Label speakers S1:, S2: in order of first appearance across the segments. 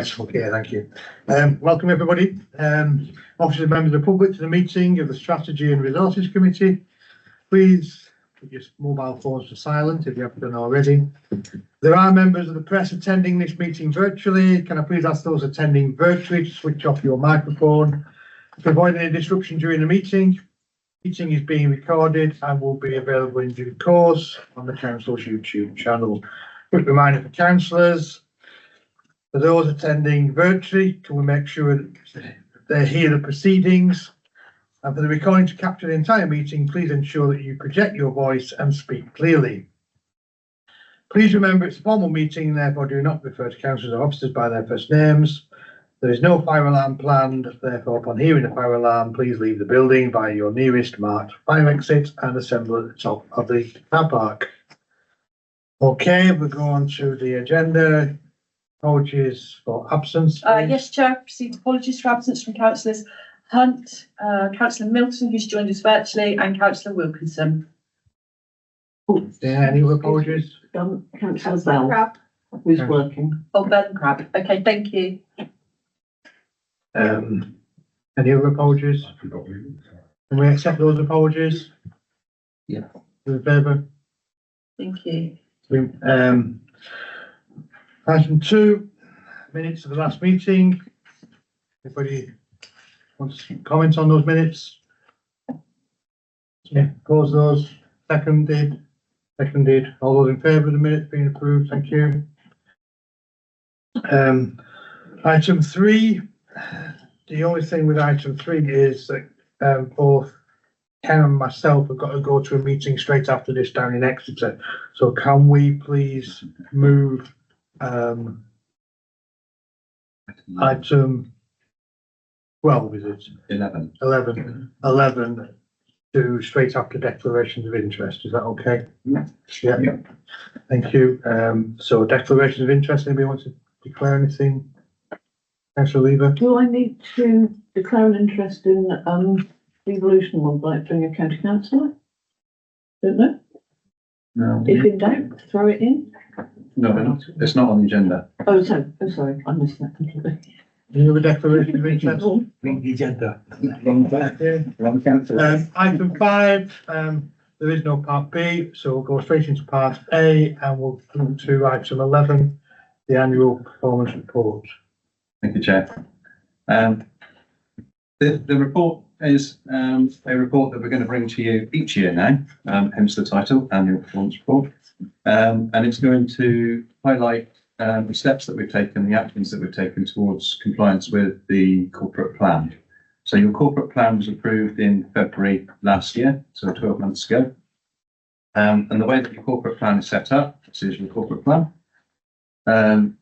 S1: Okay, thank you. Welcome everybody. Officers and members of the public to the meeting of the Strategy and Resources Committee. Please put your mobile phones to silent if you haven't done already. There are members of the press attending this meeting virtually. Can I please ask those attending virtually to switch off your microphone to avoid any disruption during the meeting. The meeting is being recorded and will be available in due course on the Council's YouTube channel. Quick reminder for councillors. For those attending virtually, can we make sure that they hear the proceedings? And for the recording to capture the entire meeting, please ensure that you project your voice and speak clearly. Please remember it's a formal meeting, therefore do not refer to councillors or officers by their first names. There is no fire alarm planned, therefore upon hearing a fire alarm, please leave the building via your nearest marked fire exit and assemble at the top of the car park. Okay, we'll go on to the agenda. Apologies for absence.
S2: Yes, Chair, proceed apologies for absence from councillors Hunt, Councillor Milton, who's joined us virtually, and Councillor Wilkinson.
S1: Yeah, any apologies?
S3: Councillor Bell, who's working.
S2: Oh, Ben Crab. Okay, thank you.
S1: Any other apologies? Can we accept those apologies?
S3: Yeah.
S1: In favour?
S2: Thank you.
S1: Item 2, minutes of the last meeting. Anybody wants to comment on those minutes? Yeah, close those. Seconded. All those in favour of the minutes being approved, thank you. Item 3, the only thing with item 3 is that both Ken and myself have got to go to a meeting straight after this down in Exeter. So can we please move item 12, is it? 11 to straight after declarations of interest. Is that okay?
S3: Yeah.
S1: Yeah. Thank you. So declarations of interest, anybody want to declare anything? Councillor Lever?
S3: Do I need to declare an interest in devolution one like being a county councillor? Don't know.
S4: No.
S3: If in doubt, throw it in.
S4: No, it's not on the agenda.
S3: Oh, sorry, I missed that completely.
S1: Any other declarations of interest?
S4: The agenda.
S1: Wrong councillor. Item 5, there is no part B, so we'll go straight into part A and we'll come to item 11, the annual performance report.
S4: Thank you, Chair. The report is a report that we're going to bring to you each year now, hence the title, Annual Performance Report. And it's going to highlight the steps that we've taken, the actions that we've taken towards compliance with the corporate plan. So your corporate plan was approved in February last year, so 12 months ago. And the way that your corporate plan is set up, this is your corporate plan.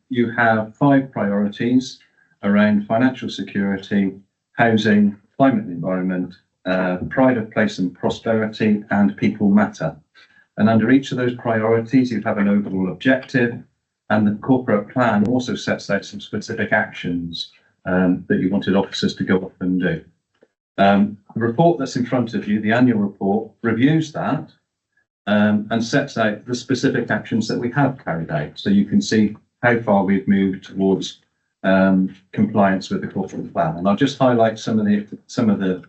S4: You have 5 priorities around financial security, housing, climate and environment, pride of place and prosperity, and people matter. And under each of those priorities, you have an overall objective, and the corporate plan also sets out some specific actions that you wanted officers to go off and do. The report that's in front of you, the annual report, reviews that and sets out the specific actions that we have carried out. So you can see how far we've moved towards compliance with the corporate plan. And I'll just highlight some of the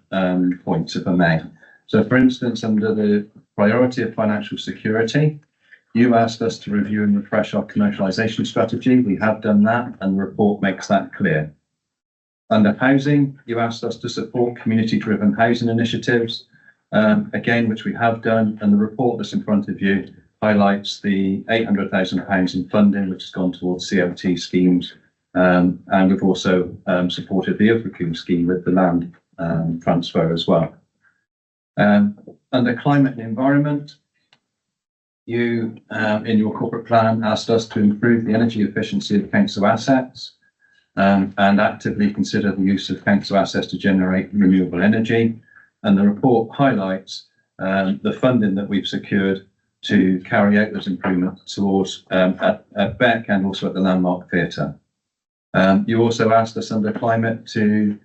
S4: points, if I may. So, for instance, under the priority of financial security, you asked us to review and refresh our commercialisation strategy. We have done that, and the report makes that clear. Under housing, you asked us to support community-driven housing initiatives, again, which we have done, and the report that's in front of you highlights the £800,000 in funding, which has gone towards COT schemes, and we've also supported the Ilfracombe scheme with the land transfer as well. Under climate and environment, you, in your corporate plan, asked us to improve the energy efficiency of council assets and actively consider the use of council assets to generate renewable energy. And the report highlights the funding that we've secured to carry out those improvements towards at Beck and also at the Landmark Theatre. You also asked us under climate to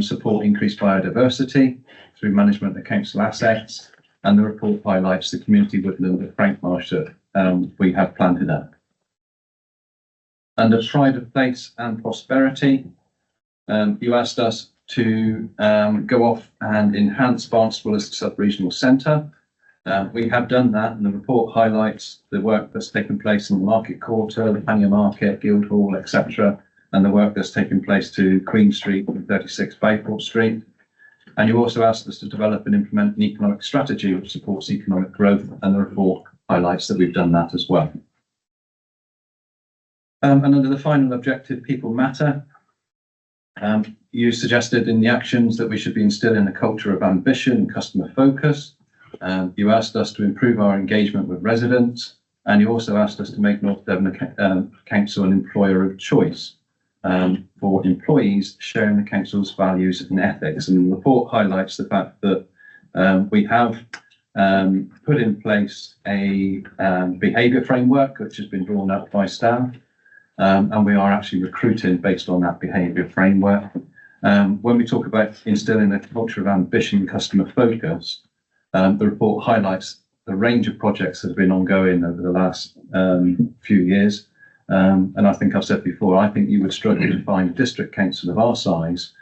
S4: support increased biodiversity through management of council assets, and the report highlights the community woodland at Frankmarsh that we have planted up. Under pride of place and prosperity, you asked us to go off and enhance Barnstaple as a sub-regional centre. We have done that, and the report highlights the work that's taken place in the Market Quarter, the Pannier Market, Guildhall, etc., and the work that's taken place to Queen Street and 36 Bayport Street. And you also asked us to develop and implement an economic strategy which supports economic growth, and the report highlights that we've done that as well. And under the final objective, people matter, you suggested in the actions that we should be instilling a culture of ambition and customer focus. You asked us to improve our engagement with residents, and you also asked us to make North Devon Council an employer of choice for employees sharing the council's values and ethics. And the report highlights the fact that we have put in place a behaviour framework which has been drawn up by staff, and we are actually recruiting based on that behaviour framework. When we talk about instilling a culture of ambition and customer focus, the report highlights the range of projects that have been ongoing over the last few years. And I think I've said before, I think you would struggle to find a district council of our size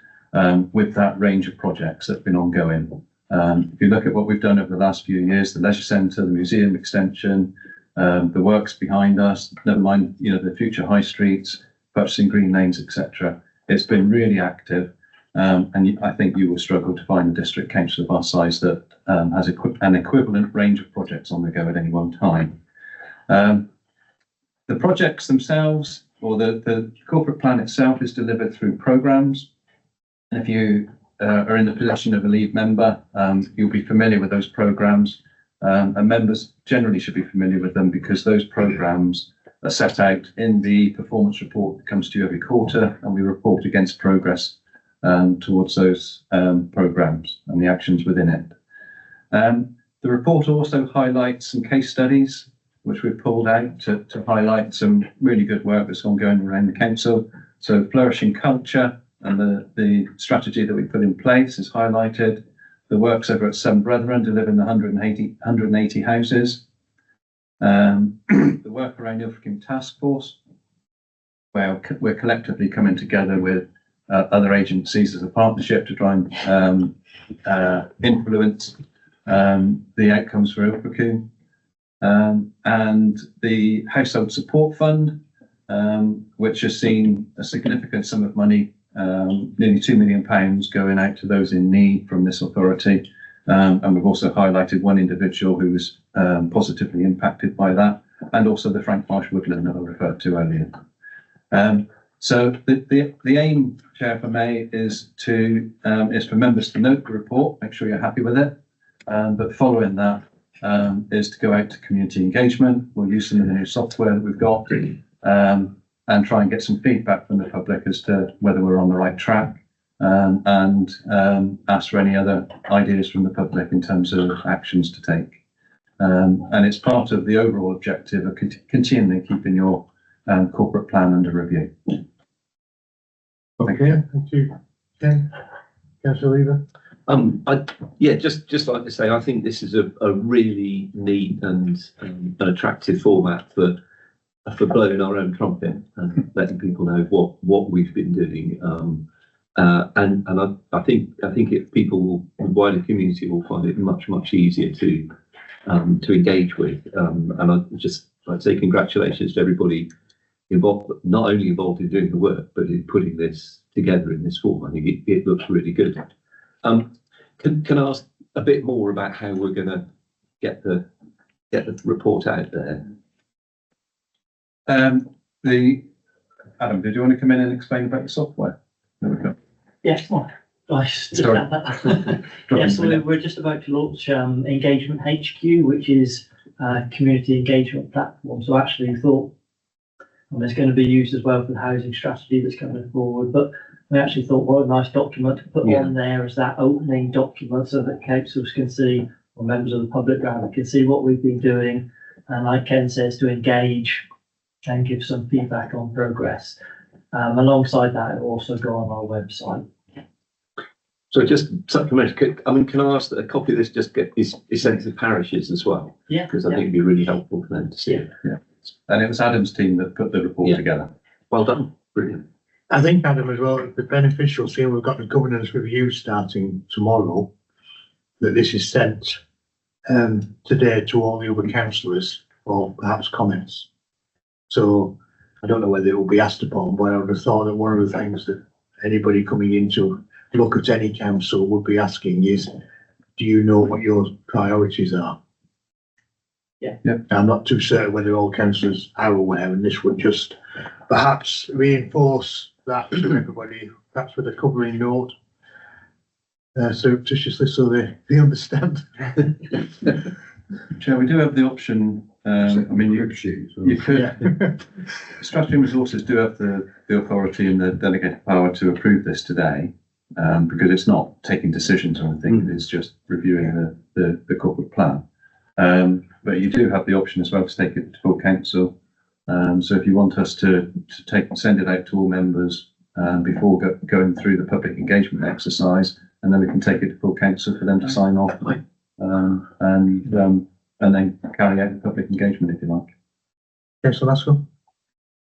S4: with that range of projects that have been ongoing. If you look at what we've done over the last few years, the leisure centre, the museum extension, the works behind us, never mind, the future high streets, purchasing green lanes, etc. It's been really active, and I think you will struggle to find a district council of our size that has an equivalent range of projects on the go at any one time. The projects themselves, or the corporate plan itself, is delivered through programmes. And if you are in the position of a lead member, you'll be familiar with those programmes. And members generally should be familiar with them because those programmes are set out in the performance report that comes to you every quarter, and we report against progress towards those programmes and the actions within it. The report also highlights some case studies which we've pulled out to highlight some really good work that's ongoing around the council. So flourishing culture and the strategy that we put in place is highlighted. The works over at Seven Brethren, delivering the 180 houses. The work around the Ilfracombe Task Force, where we're collectively coming together with other agencies as a partnership to try and influence the outcomes for Ilfracombe. And the Household Support Fund, which has seen a significant sum of money, nearly £2 million going out to those in need from this authority. And we've also highlighted one individual who was positively impacted by that, and also the Frank Marsh Woodland that I referred to earlier. So the aim, Chair, for May is for members to note the report, make sure you're happy with it. But following that is to go out to community engagement. We'll use some of the new software that we've got and try and get some feedback from the public as to whether we're on the right track, and ask for any other ideas from the public in terms of actions to take. And it's part of the overall objective of continually keeping your corporate plan under review.
S1: Okay, thank you. Ken, Councillor Lever.
S5: Yeah, just like to say, I think this is a really neat and an attractive format for blowing our own trumpet and letting people know what we've been doing. And I think if people, the wider community, will find it much easier to engage with. And I'd just like to say congratulations to everybody involved, not only involved in doing the work, but in putting this together in this form. I think it looks really good. Can I ask a bit more about how we're going to get the report out there?
S4: Adam, did you want to come in and explain about the software? There we go.
S6: Yes, well, yes, so we're just about to launch Engagement HQ, which is a community engagement platform. So actually we thought it's going to be used as well for the housing strategy that's coming forward, but we actually thought what a nice document to put on there as that opening document so that councils can see, or members of the public rather, can see what we've been doing, and like Ken says, to engage and give some feedback on progress. Alongside that, it'll also go on our website.
S5: So just supplementary, can I ask that a copy of this just is sent to the parishes as well? Yeah. Because I think it'd be really helpful for them to see it.
S4: Yeah. And it was Adam's team that put the report together.
S5: well done, brilliant.
S1: I think, Adam, as well, it'd be beneficial, seeing we've got the governance review starting tomorrow, that this is sent today to all the other councillors or perhaps comments. So I don't know whether it will be asked upon, but I would have thought that one of the things that anybody coming in to look at any council would be asking is, do you know what your priorities are?
S6: Yeah.
S1: I'm not too certain whether all councillors are aware, and this would just perhaps reinforce that to everybody, perhaps with a covering note. Surreptitiously, so they understand.
S4: Chair, we do have the option, I mean, you could,
S1: Yeah.
S4: Strategy and Resources do have the authority and the delegated power to approve this today, because it's not taking decisions or anything, it's just reviewing the corporate plan. But you do have the option as well to take it to full council. So if you want us to send it out to all members before going through the public engagement exercise, and then we can take it to full council for them to sign off, and then carry out the public engagement if you like.
S1: Councillor Lasko?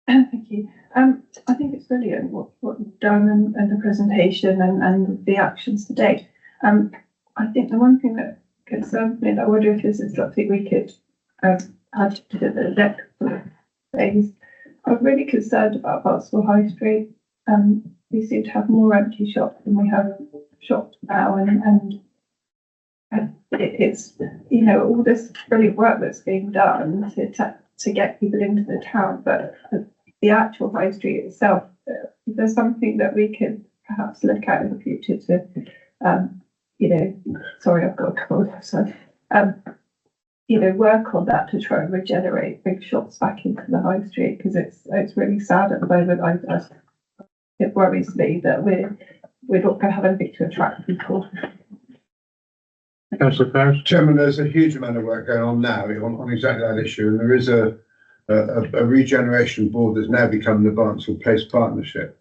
S7: Thank you. I think it's brilliant what you've done and the presentation and the actions to date. I think the one thing that concerns me, and I wonder if this is something we could add to the next phase. I'm really concerned about Barnstable High Street. We seem to have more empty shops than we have shops now, and it's, you know, all this brilliant work that's being done to get people into the town, but the actual high street itself, if there's something that we could perhaps look at in the future to, you know, sorry, I've got a cold, so, you know, work on that to try and regenerate big shops back into the high street, because it's really sad at the moment. It worries me that we're not going to have anything to attract people.
S1: Councillor Ferris?
S8: Chairman, there's a huge amount of work going on now on exactly that issue, and there is a regeneration board that's now become the Barnstable Place Partnership.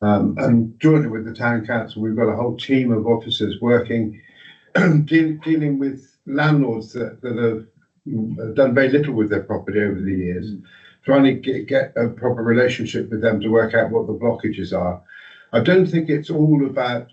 S8: And jointly with the town council, we've got a whole team of officers working, dealing with landlords that have done very little with their property over the years, trying to get a proper relationship with them to work out what the blockages are. I don't think it's all about,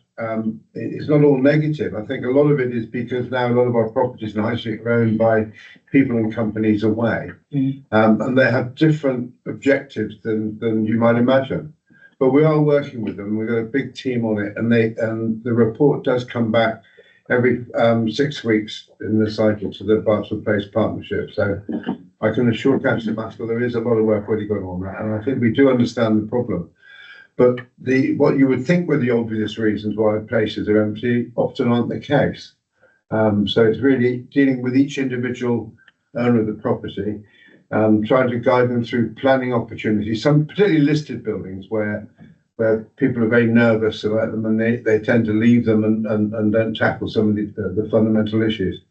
S8: it's not all negative. I think a lot of it is because now a lot of our properties in High Street are owned by people and companies away, and they have different objectives than you might imagine. But we are working with them. We've got a big team on it, and the report does come back every 6 weeks in the cycle to the Barnstable Place Partnership. So I can assure Councillor Maskell there is a lot of work already going on that, and I think we do understand the problem. But what you would think were the obvious reasons why places are empty often aren't the case. So it's really dealing with each individual owner of the property, trying to guide them through planning opportunities, some particularly listed buildings where people are very nervous about them, and they tend to leave them and don't tackle some of the fundamental issues.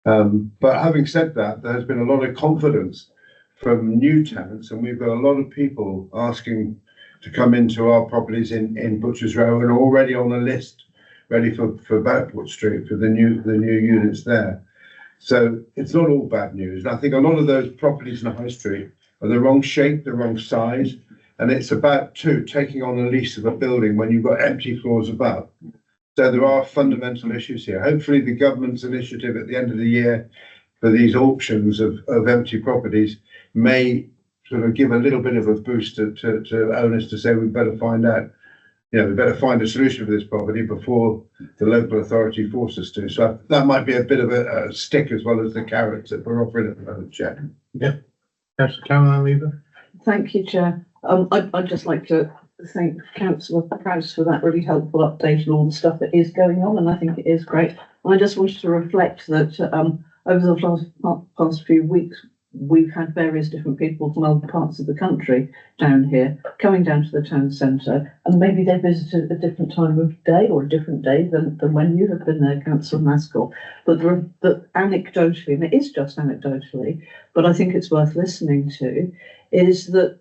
S8: But having said that, there has been a lot of confidence from new tenants, and we've got a lot of people asking to come into our properties in Butchers Row and are already on a list ready for Boutport Street for the new units there. So it's not all bad news. And I think a lot of those properties in the High Street are the wrong shape, the wrong size, and it's about taking on a lease of a building when you've got empty floors above. So there are fundamental issues here. Hopefully the government's initiative at the end of the year for these auctions of empty properties may sort of give a little bit of a boost to owners to say we better find out, we better find a solution for this property before the local authority forces us to. So that might be a bit of a stick as well as the carrots that we're offering at the moment, Chair.
S1: Yeah. Councillor Caroline Weaver?
S3: Thank you, Chair. I'd just like to thank Councillor Prowse for that really helpful update and all the stuff that is going on, and I think it is great. I just wanted to reflect that over the past few weeks, we've had various different people from other parts of the country down here, coming down to the town centre, and maybe they visited at a different time of day or a different day than when you have been there, Councillor Maskell. But anecdotally, and it is just anecdotally, but I think it's worth listening to, is that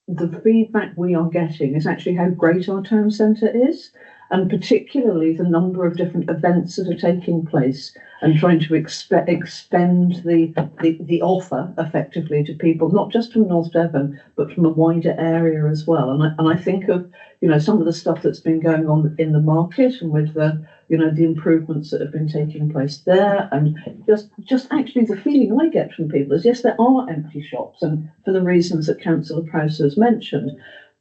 S3: the feedback we are getting is actually how great our town centre is. and particularly the number of different events that are taking place and trying to expend the offer effectively to people, not just from North Devon, but from a wider area as well. And I think of, you know, some of the stuff that's been going on in the market and with the, you know, the improvements that have been taking place there, and just actually the feeling I get from people is, yes, there are empty shops, and for the reasons that Councillor Prowse has mentioned,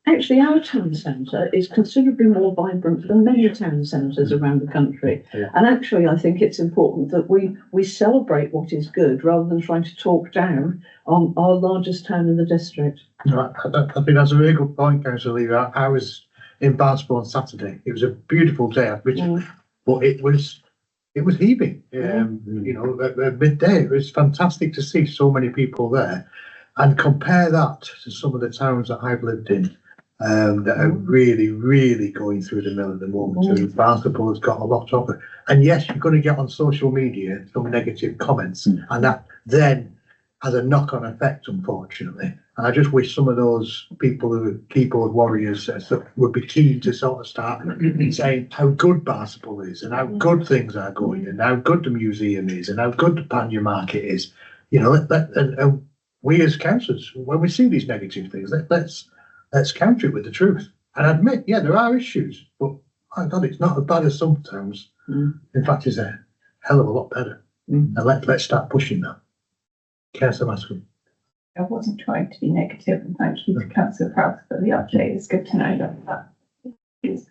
S3: actually our town centre is considerably more vibrant than many town centres around the country.
S1: Yeah.
S3: And actually I think it's important that we celebrate what is good rather than trying to talk down on our largest town in the district.
S1: I think that's a really good point, Councillor Lever. I was in Barnsport on Saturday. It was a beautiful day, but it was heaving. You know, at midday, it was fantastic to see so many people there. And compare that to some of the towns that I've lived in that are really, really going through the mill at the moment. So Barnstaple has got a lot of it. And yes, you're going to get on social media some negative comments, and that then has a knock-on effect, unfortunately. And I just wish some of those people who are keyboard warriors would be keen to sort of start saying how good Barnstaple is and how good things are going and how good the museum is and how good the Panmure Market is. You know, and we as councillors, when we see these negative things, let's counter it with the truth and admit, yeah, there are issues, but my God, it's not as bad as some towns. In fact, it's a hell of a lot better. And let's start pushing that. Councillor Mascom.
S7: I wasn't trying to be negative, and thank you to Councillor Prowse for the update. It's good to know that is,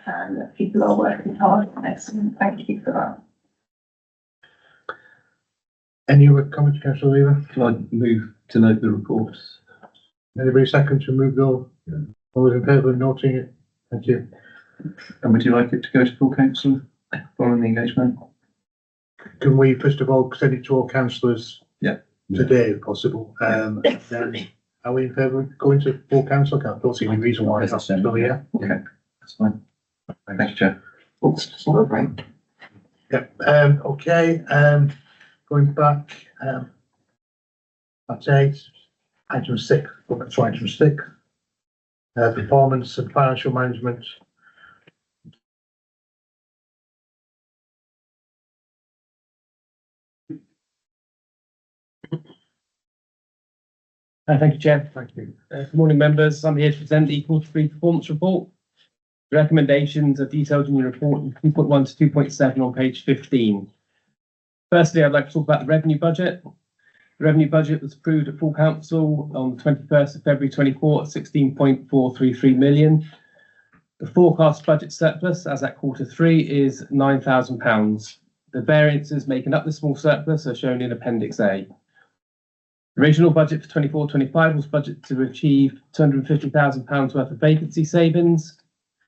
S7: and that people are working hard on this, and thank you for that.
S1: Any other comments, Councillor Lever?
S5: Can I move to note the reports?
S1: Anybody second to move those? All those in favour of noting it? Thank you.
S4: And would you like it to go to full council following the engagement?
S1: Can we first of all send it to all councillors?
S4: Yeah.
S1: Today, if possible. Then are we in favour of going to full council? I don't see any reason why it's not still here.
S4: Okay, that's fine. Thank you, Chair.
S3: Let's celebrate.
S1: Yep. Okay. Going back. That's 8. Item 6. That's item 6. Performance and financial management.
S9: Thank you, Chair.
S1: Thank you.
S9: Good morning, members. I'm here to present the quarter 3 performance report. The recommendations are detailed in your report in 2.1 to 2.7 on page 15. Firstly, I'd like to talk about the revenue budget. The revenue budget was approved at full council on the 21st of February 24 at 16.433 million. The forecast budget surplus as at quarter 3 is £9,000. The variances making up the small surplus are shown in Appendix A. The original budget for 24-25 was budgeted to achieve £250,000 worth of vacancy savings.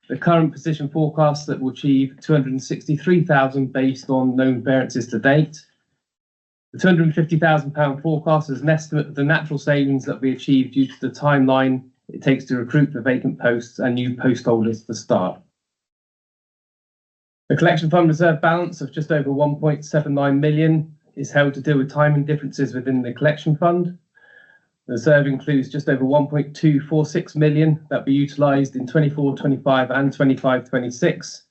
S9: The current position forecasts that will achieve £263,000 based on known variances to date. The £250,000 forecast is an estimate of the natural savings that we achieve due to the timeline it takes to recruit for vacant posts and new post holders to start. The collection fund reserve balance of just over 1.79 million is held to deal with timing differences within the collection fund. The reserve includes just over 1.246 million that will be utilised in 24-25 and 25-26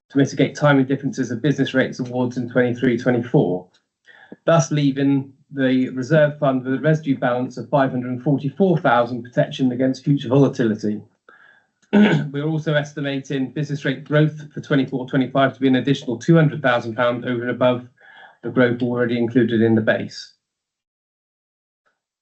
S9: to mitigate timing differences of business rates awards in 23-24, thus leaving the reserve fund with a residue balance of 544,000 protection against future volatility. We're also estimating business rate growth for 24-25 to be an additional £200,000 over and above the growth already included in the base.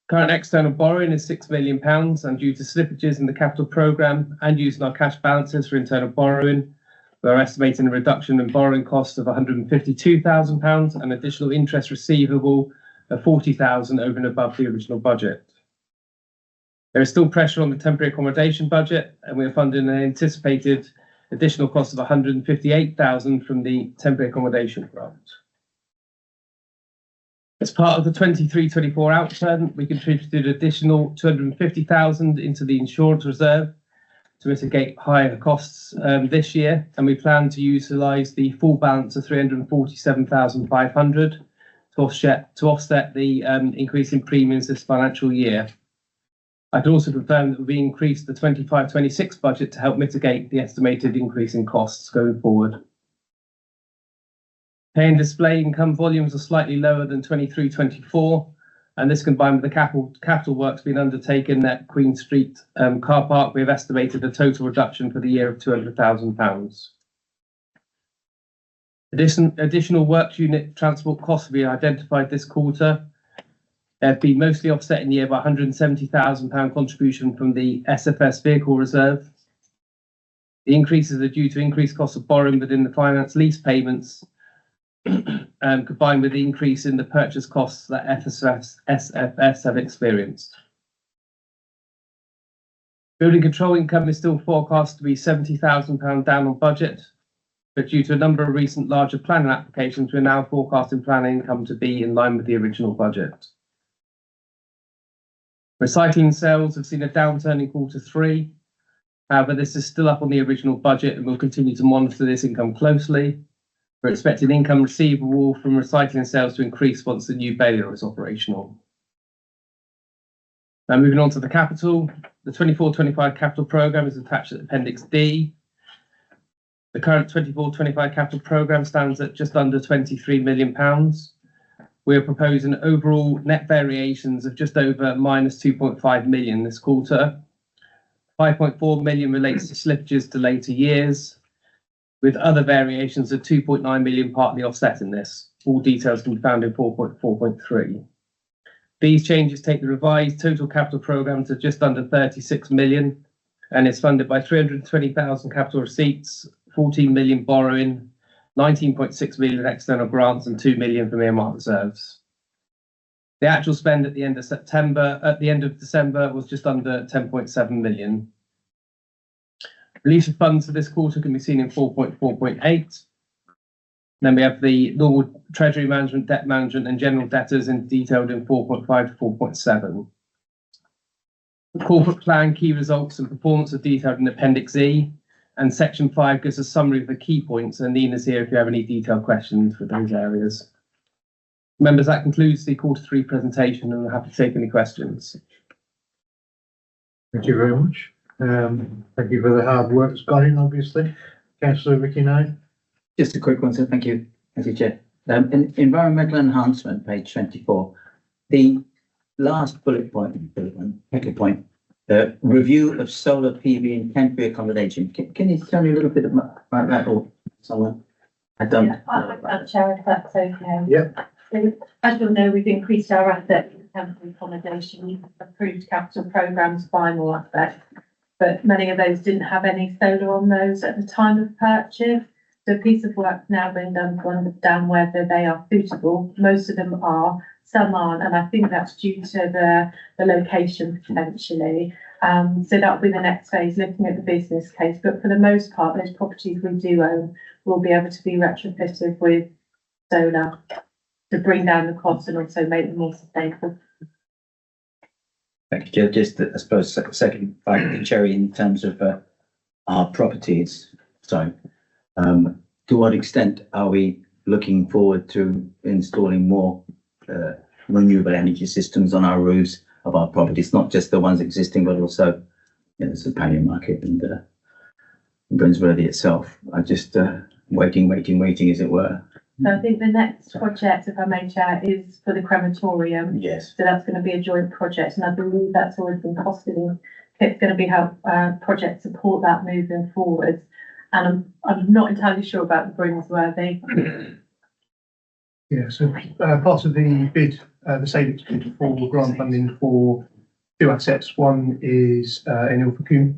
S9: Current external borrowing is £6 million, and due to slippages in the capital programme and using our cash balances for internal borrowing, we're estimating a reduction in borrowing costs of £152,000 and additional interest receivable of £40,000 over and above the original budget. There is still pressure on the temporary accommodation budget, and we are funding an anticipated additional cost of £158,000 from the temporary accommodation grant. As part of the 23-24 outturn, we contributed additional £250,000 into the insurance reserve to mitigate higher costs this year, and we plan to utilise the full balance of £347,500 to offset the increase in premiums this financial year. I can also confirm that we increased the 25-26 budget to help mitigate the estimated increase in costs going forward. Pay and display income volumes are slightly lower than 23-24, and this combined with the capital works being undertaken at Queen Street car park, we have estimated a total reduction for the year of £200,000. Additional works unit transport costs will be identified this quarter. They've been mostly offset in the year by £170,000 contribution from the SFS vehicle reserve. The increases are due to increased costs of borrowing within the finance lease payments, combined with the increase in the purchase costs that SFS have experienced. Building control income is still forecast to be £70,000 down on budget, but due to a number of recent larger planning applications, we're now forecasting planning income to be in line with the original budget. Recycling sales have seen a downturn in Q3. However, this is still up on the original budget, and we'll continue to monitor this income closely. We're expecting income receivable from recycling sales to increase once the new baler is operational. Now moving on to the capital, the 24-25 capital programme is attached at Appendix D. The current 24-25 capital programme stands at just under £23 million. We are proposing overall net variations of just over minus 2.5 million this quarter. 5.4 million relates to slippages to later years, with other variations of 2.9 million partly offsetting this. All details can be found in 4.4.3. These changes take the revised total capital programme to just under 36 million and is funded by 320,000 capital receipts, 14 million borrowing, 19.6 million external grants and 2 million from earmarked reserves. The actual spend at the end of December was just under 10.7 million. Release of funds for this quarter can be seen in 4.4.8. Then we have the normal treasury management, debt management and general debtors detailed in 4.5 to 4.7. The corporate plan key results and performance are detailed in Appendix E, and Section 5 gives a summary of the key points, and Nina's here if you have any detailed questions for those areas. Members, that concludes the Q3 presentation, and I'm happy to take any questions.
S1: Thank you very much. Thank you for the hard work that's gone in, obviously. Councillor Ricky Knight.
S10: Just a quick one, sir. Thank you. Thank you, Chair. In environmental enhancement, page 24, the last bullet point, review of solar PV in temporary accommodation. Can you tell me a little bit about that, or someone? I don't.
S11: Yeah, I'll share if that's okay.
S1: Yep.
S11: So, as you'll know, we've increased our asset in temporary accommodation. We've approved capital programmes buying all aspects, but many of those didn't have any solar on those at the time of purchase. So a piece of work now being done to understand whether they are suitable. Most of them are, some aren't, and I think that's due to the location potentially. So that'll be the next phase, looking at the business case. But for the most part, those properties we do own will be able to be retrofitted with solar to bring down the costs and also make them more sustainable.
S10: Thank you, Chair. Just, I suppose, second bite of the cherry in terms of our properties. So, to what extent are we looking forward to installing more renewable energy systems on our roofs of our properties, not just the ones existing, but also, there's the Palion Market and Brinsworthy itself. I just waiting, as it were.
S11: So I think the next project, if I may, Chair, is for the crematorium.
S10: Yes.
S11: So that's going to be a joint project, and I believe that's already been costed. It's going to be how project support that moving forward. And I'm not entirely sure about the Brinsworthy.
S12: Yeah, so part of the bid, the savings bid for grant funding for two assets. One is in Ilfracombe,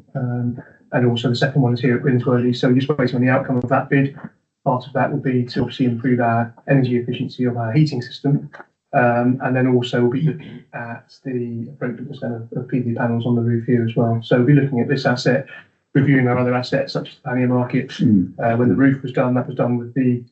S12: and also the second one is here at Brinsworthy. So just waiting on the outcome of that bid. Part of that will be to obviously improve our energy efficiency of our heating system, and then also we'll be looking at the appropriateness of PV panels on the roof here as well. So we'll be looking at this asset, reviewing our other assets such as the Palion Market. When the roof was done, that was done with the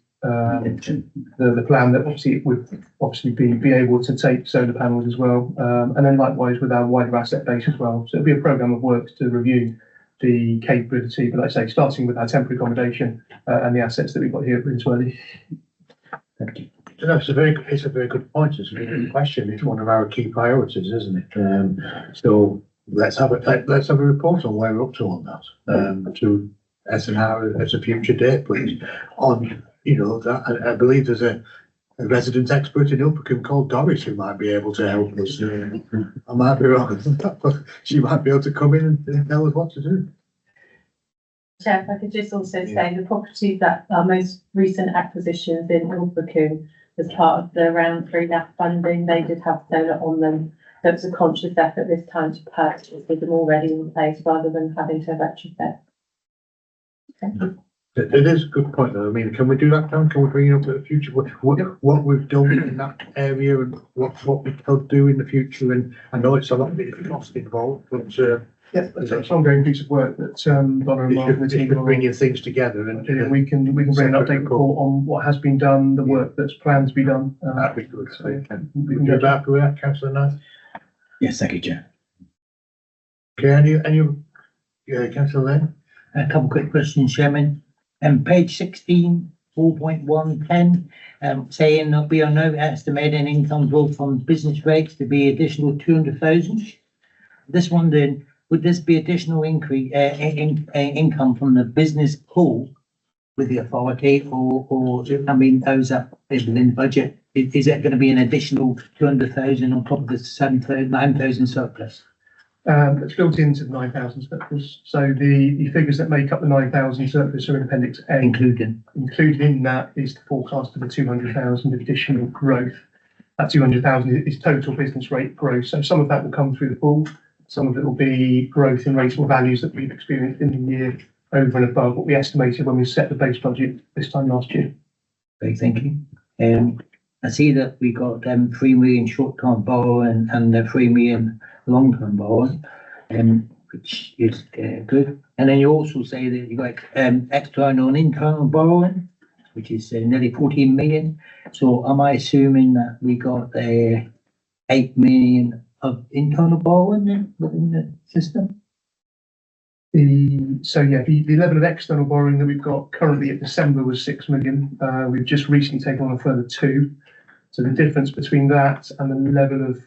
S12: plan that obviously it would obviously be able to take solar panels as well, and then likewise with our wider asset base as well. So it'll be a programme of works to review the capability, but like I say, starting with our temporary accommodation and the assets that we've got here at Brinsworthy.
S10: Thank you.
S1: No, it's a very good point. It's a very good question. It's one of our key priorities, isn't it? So let's have a report on where we're up to on that, to SNR as a future date, please. On, you know, that, I believe there's a resident expert in Ilfracombe called Doris who might be able to help us. I might be wrong, but she might be able to come in and tell us what to do.
S11: Chair, if I could just also say the properties that our most recent acquisitions in Ilfracombe as part of the round 3 NAF funding, they did have solar on them. So it's a conscious effort this time to purchase with them already in place rather than having to retrofit.
S1: It is a good point though. I mean, can we do that, Dan? Can we bring it up in the future? What we've done in that area and what we could do in the future? And I know it's a lot of cost involved, but
S12: Yeah, it's an ongoing piece of work that Donna and Mark and the team are
S1: bringing things together and
S12: we can bring an update report on what has been done, the work that's planned to be done.
S1: that'd be good. So
S12: we
S1: we
S12: can
S1: can
S12: go
S1: go back with that, Councillor Knight.
S10: Yes, thank you, Chair.
S1: Okay, any, Councillor Lane?
S13: A couple of quick questions, Chairman. Page 16, 4.110, saying that we are now estimating income growth from business rates to be additional 200,000. This one then, would this be additional increase, income from the business pool with the authority or, I mean, those that is within the budget? Is it going to be an additional 200,000 on top of the 9,000 surplus?
S12: It's built into the 9,000 surplus. So the figures that make up the 9,000 surplus are in Appendix A.
S13: Included
S12: in that is the forecast for the 200,000 additional growth. That 200,000 is total business rate growth. So some of that will come through the pool. Some of it will be growth in rateable values that we've experienced in the year over and above what we estimated when we set the base budget this time last year.
S13: Great, thank you. I see that we got 3 million short-term borrowing and the 3 million long-term borrowing, which is good. And then you also say that you got external and internal borrowing, which is nearly 14 million. So am I assuming that we got 8 million of internal borrowing then within the system?
S12: The level of external borrowing that we've got currently at December was 6 million. We've just recently taken on a further 2. So the difference between that and the level of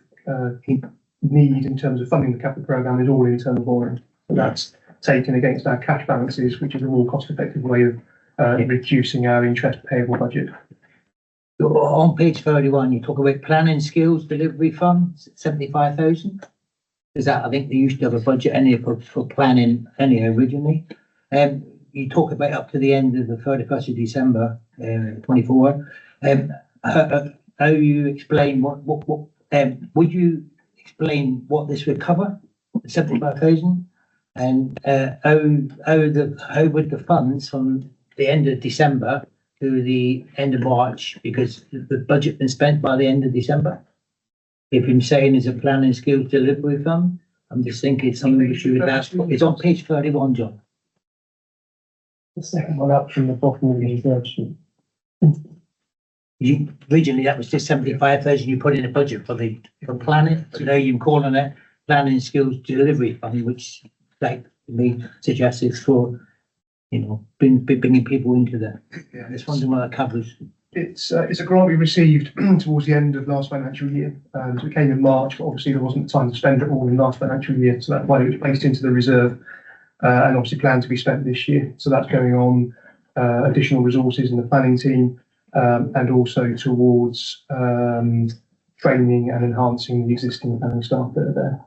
S12: need in terms of funding the capital programme is all internal borrowing. So that's taken against our cash balances, which is a more cost-effective way of reducing our interest payable budget.
S13: On page 31, you talk about planning skills delivery funds, 75,000. Is that, I think they used to have a budget anyway for planning anyway originally. You talk about up to the end of the 31st of December 24. How you explain would you explain what this would cover, 75,000? And how would the funds from the end of December to the end of March, because the budget been spent by the end of December? If you're saying it's a planning skills delivery fund, I'm just thinking it's something we should ask. It's on page 31, John.
S6: The second one up from the bottom of the reserve sheet.
S13: Originally, that was just 75,000 you put in the budget for planning. So now you're calling it planning skills delivery fund, which like me suggests it's for, bringing people into that.
S12: Yeah,
S13: This one's what that covers.
S12: It's a grant we received towards the end of last financial year. So it came in March, but obviously there wasn't time to spend it all in last financial year. So that's why it was placed into the reserve and obviously planned to be spent this year. So that's going on additional resources in the planning team and also towards training and enhancing the existing planning staff that are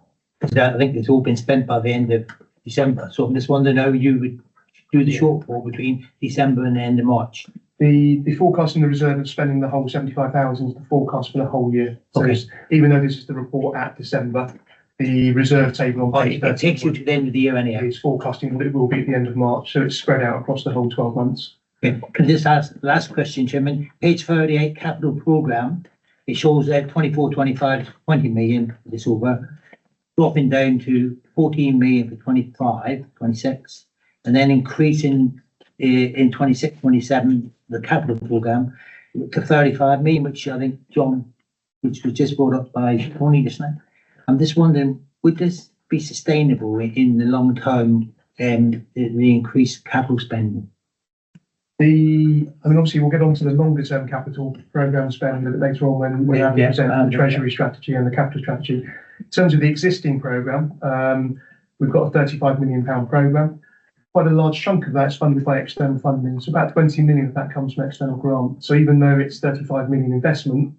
S12: there.
S13: I think it's all been spent by the end of December. So I'm just wondering how you would do the shortfall between December and the end of March.
S12: The forecast in the reserve of spending the whole 75,000 is the forecast for the whole year. So
S13: Okay.
S12: even though this is the report at December, the reserve table on page
S13: It takes you to the end of the year anyhow.
S12: is forecasting what it will be at the end of March. So it's spread out across the whole 12 months.
S13: Okay. Can I just ask the last question, Chairman? Page 38, capital programme, it shows there 24-25, 20 million for this over, dropping down to 14 million for 25-26, and then increasing in 26-27 the capital programme to 35 million, which I think which was just brought up by Tony just now. I'm just wondering, would this be sustainable in the long term, the increased capital spending?
S12: Obviously we'll get on to the longer term capital programme spend a bit later on when we have to present the treasury strategy and the capital strategy. In terms of the existing programme, we've got a £35 million programme. Quite a large chunk of that is funded by external funding. So about 20 million of that comes from external grant. So even though it's 35 million investment,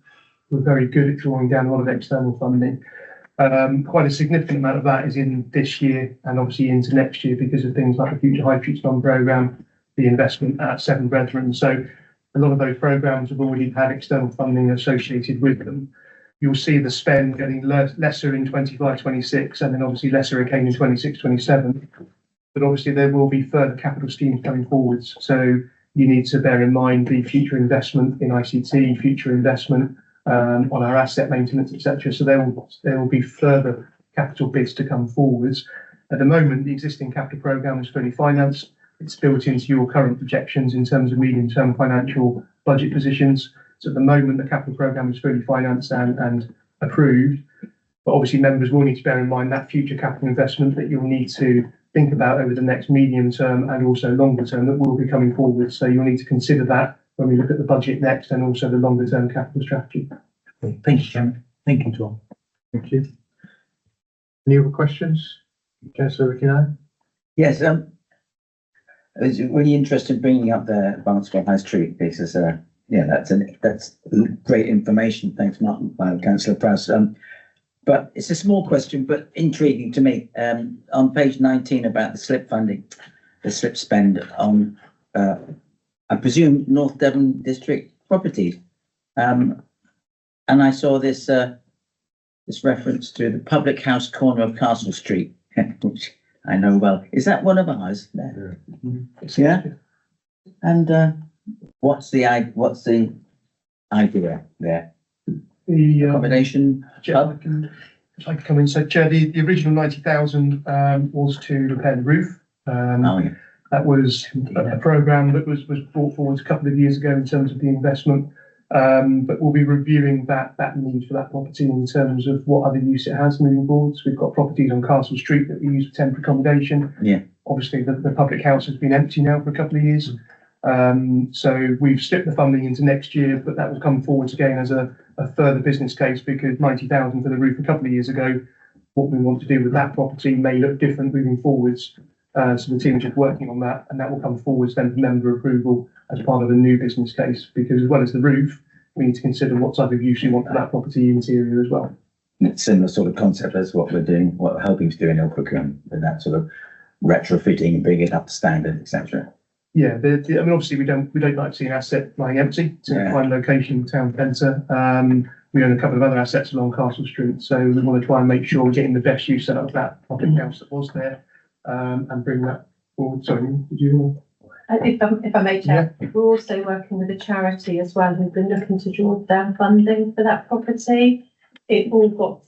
S12: we're very good at drawing down a lot of external funding. Quite a significant amount of that is in this year and obviously into next year because of things like the Future High Streets Fund programme, the investment at Seven Brethren. So a lot of those programmes have already had external funding associated with them. You'll see the spend getting lesser in 25-26 and then obviously lesser again in 26-27. But obviously there will be further capital schemes coming forwards. So you need to bear in mind the future investment in ICT, future investment on our asset maintenance, etc. So there will be further capital bids to come forwards. At the moment, the existing capital programme is fully financed. It's built into your current projections in terms of medium-term financial budget positions. So at the moment, the capital programme is fully financed and approved. But obviously, members will need to bear in mind that future capital investment that you'll need to think about over the next medium term and also longer term that will be coming forward. So you'll need to consider that when we look at the budget next and also the longer term capital strategy.
S13: Thank you, Chairman. Thank you, Tom.
S1: Thank you. Any other questions? Councillor Ricky?
S10: Yes, I was really interested in bringing up the Barnstable High Street because, that's great information. Thanks, Martin, Councillor Prowse. But it's a small question, but intriguing to me. On page 19 about the slip funding, the slip spend on, I presume, North Devon District properties. And I saw this reference to the public house corner of Castle Street, which I know well. Is that one of ours there? Yeah. And what's the idea there?
S12: The
S10: Accommodation hub?
S12: If I could come in, so Chair, the original 90,000 was to repair the roof. That was a programme that was brought forward a couple of years ago in terms of the investment. But we'll be reviewing that need for that property in terms of what other use it has moving forwards. We've got properties on Castle Street that we use for temporary accommodation.
S10: Yeah.
S12: Obviously, the public house has been empty now for a couple of years. So we've slipped the funding into next year, but that will come forwards again as a further business case because 90,000 for the roof a couple of years ago, what we want to do with that property may look different moving forwards. So the team is just working on that and that will come forwards then for member approval as part of a new business case because as well as the roof, we need to consider what type of use you want for that property interior as well.
S10: It's similar sort of concept as what we're doing, what we're helping to do in Ilfracombe with that sort of retrofitting, bringing it up to standard, etc.
S12: Yeah, I mean, obviously we don't like to see an asset lying empty. It's in a prime location, town centre. We own a couple of other assets along Castle Street, so we want to try and make sure we're getting the best use out of that public house that was there, and bring that forward. Sorry, did you?
S11: If I may, Chair, we're also working with a charity as well who've been looking to draw down funding for that property. It all got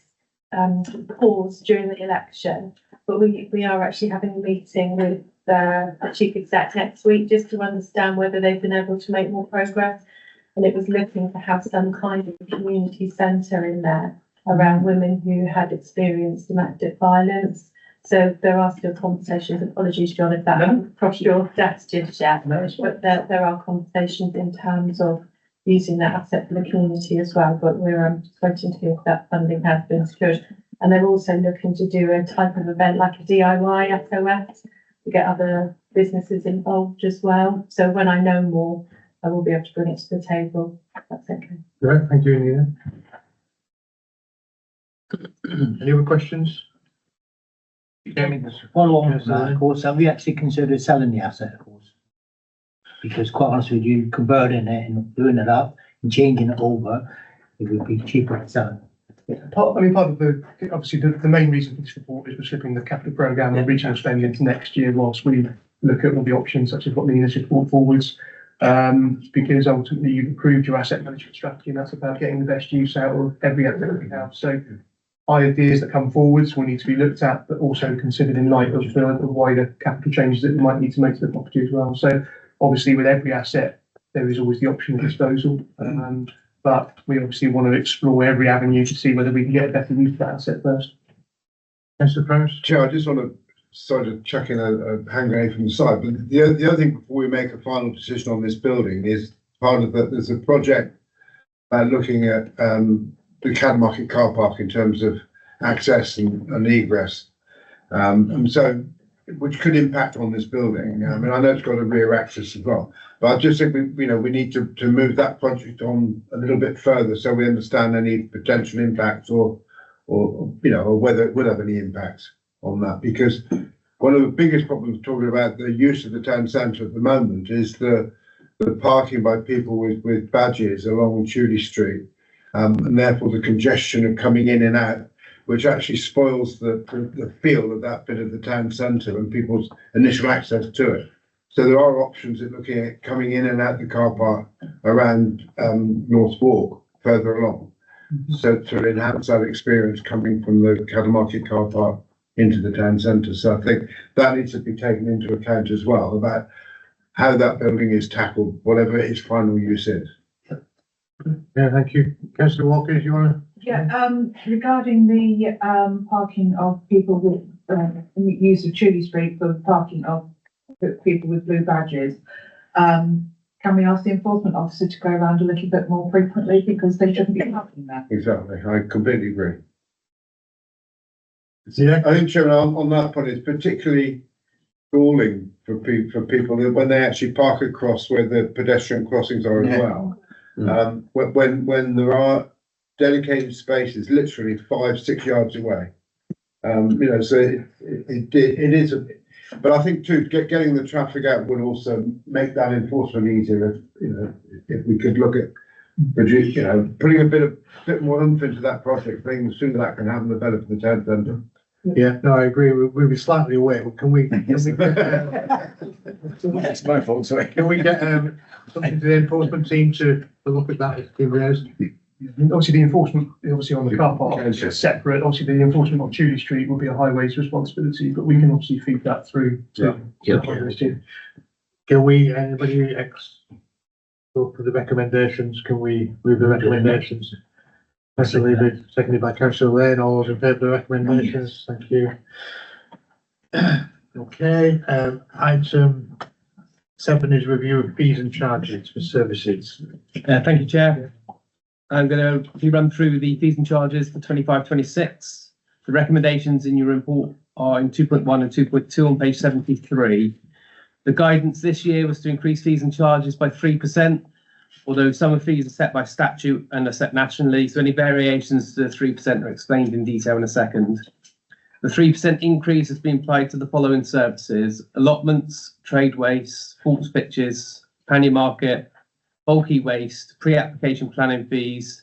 S11: paused during the election, but we are actually having a meeting with the chief exec next week just to understand whether they've been able to make more progress. And it was looking to have some kind of community centre in there around women who had experienced domestic violence. So there are still conversations. Apologies, John, if that hasn't crossed your desk just yet. But there are conversations in terms of using that asset for the community as well. But we're waiting to hear if that funding has been secured. And they're also looking to do a type of event like a DIY SOS to get other businesses involved as well. So when I know more, I will be able to bring it to the table. That's okay.
S1: Right, thank you, Ian. Any other questions?
S13: Follow on from that, of course, have we actually considered selling the asset, of course? Because quite honestly, with you converting it and doing it up and changing it over, it would be cheaper to sell it.
S12: Part of the main reason for this report is we're slipping the capital programme and regional spend into next year whilst we look at all the options such as what Nina's just brought forwards. Because ultimately you've approved your asset management strategy and that's about getting the best use out of every asset that we have. So ideas that come forwards will need to be looked at, but also considered in light of the wider capital changes that we might need to make to the property as well. So obviously with every asset, there is always the option of disposal. But we obviously want to explore every avenue to see whether we can get a better use of that asset first.
S1: Councillor Prowse?
S8: Chair, I just want to sort of chuck in a hand grenade from the side. But the other thing before we make a final decision on this building is part of that. There's a project looking at the Cadmarket car park in terms of access and egress. And so, which could impact on this building. I mean, I know it's got a rear access as well, but I just think we need to move that project on a little bit further so we understand any potential impacts or whether it would have any impacts on that. Because one of the biggest problems talking about the use of the town centre at the moment is the parking by people with badges along Tudor Street, and therefore the congestion of coming in and out, which actually spoils the feel of that bit of the town centre and people's initial access to it. So there are options in looking at coming in and out the car park around North Walk further along. So to enhance that experience coming from the Cattle Market car park into the town centre. So I think that needs to be taken into account as well about how that building is tackled, whatever its final use is.
S1: Yeah, thank you. Councillor Walker, do you want to?
S14: Yeah, regarding the parking of people with use of Tudor Street for parking of people with blue badges, can we ask the enforcement officer to go around a little bit more frequently because they shouldn't be parking there?
S8: Exactly, I completely agree.
S1: Yeah.
S8: I think, Chairman, on that point, it's particularly galling for people when they actually park across where the pedestrian crossings are as well. When there are dedicated spaces literally 5-6 yards away. So it is but I think too, getting the traffic out would also make that enforcement easier. If we could look at putting a bit more oomph into that project thing, the sooner that can happen, the better for the town centre.
S1: Yeah, no, I agree. We'll be slightly away. Can we
S10: That's my fault, sorry.
S1: can we get something to the enforcement team to look at that?
S12: Obviously, the enforcement, obviously on the car park, is separate. Obviously, the enforcement on Tudor Street will be a highways responsibility, but we can obviously feed that through to the highways team.
S1: Can we, anybody go for the recommendations? Can we move the recommendations? Seconded by Councillor Lane. All those in favour of the recommendations? Thank you. Okay, item 7 is review of fees and charges for services.
S9: Thank you, Chair. I'm going to quickly run through the fees and charges for 25-26. The recommendations in your report are in 2.1 and 2.2 on page 73. The guidance this year was to increase fees and charges by 3%, although some of the fees are set by statute and are set nationally, so any variations to the 3% are explained in detail in a second. The 3% increase has been applied to the following services: allotments, trade waste, false pitches, pannier market, bulky waste, pre-application planning fees,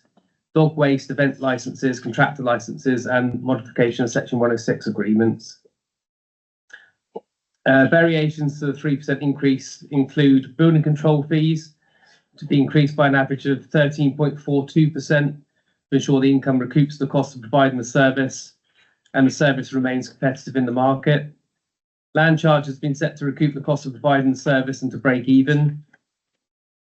S9: dog waste, event licenses, contractor licenses, and modification of section 106 agreements. Variations to the 3% increase include building control fees to be increased by an average of 13.42% to ensure the income recoups the cost of providing the service and the service remains competitive in the market. Land charge has been set to recoup the cost of providing the service and to break even.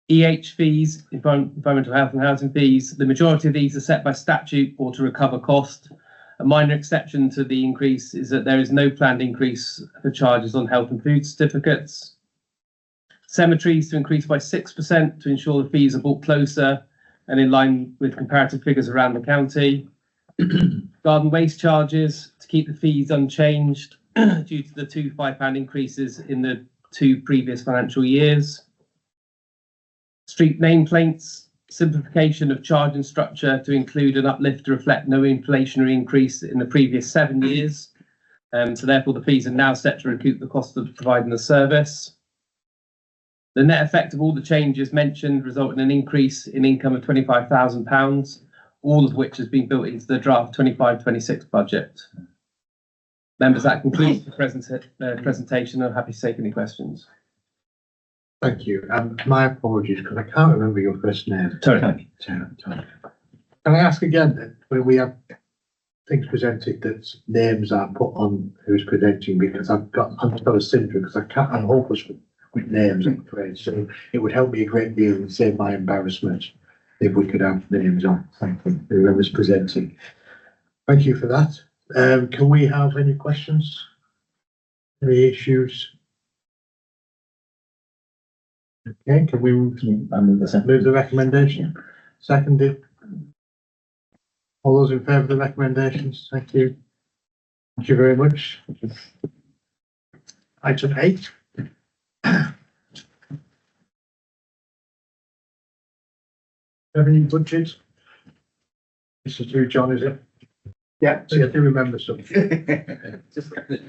S9: fees, environmental health and housing fees, the majority of these are set by statute or to recover cost. A minor exception to the increase is that there is no planned increase for charges on health and food certificates. Cemeteries to increase by 6% to ensure the fees are brought closer and in line with comparative figures around the county. Garden waste charges to keep the fees unchanged due to the 2 £5 increases in the 2 previous financial years. Street nameplates, simplification of charging structure to include an uplift to reflect no inflationary increase in the previous 7 years. So therefore the fees are now set to recoup the cost of providing the service. The net effect of all the changes mentioned result in an increase in income of £25,000, all of which has been built into the draft 25-26 budget. Members, that concludes the presentation. I'm happy to take any questions.
S1: Thank you. My apologies because I can't remember your first name.
S9: Tony.
S1: Can I ask again then, when we have things presented that names are put on who's presenting, because I've got a syndrome because I'm hopeless with names, I'm afraid. So it would help me a great deal and save my embarrassment if we could have names on. Thank you. Whoever's presenting. Thank you for that. Can we have any questions? Any issues? Okay, can we move the recommendation? Seconded. All those in favour of the recommendations? Thank you. Thank you very much. Item 8. Revenue budget. This is you, John, is it?
S12: Yeah.
S1: So you have to remember something.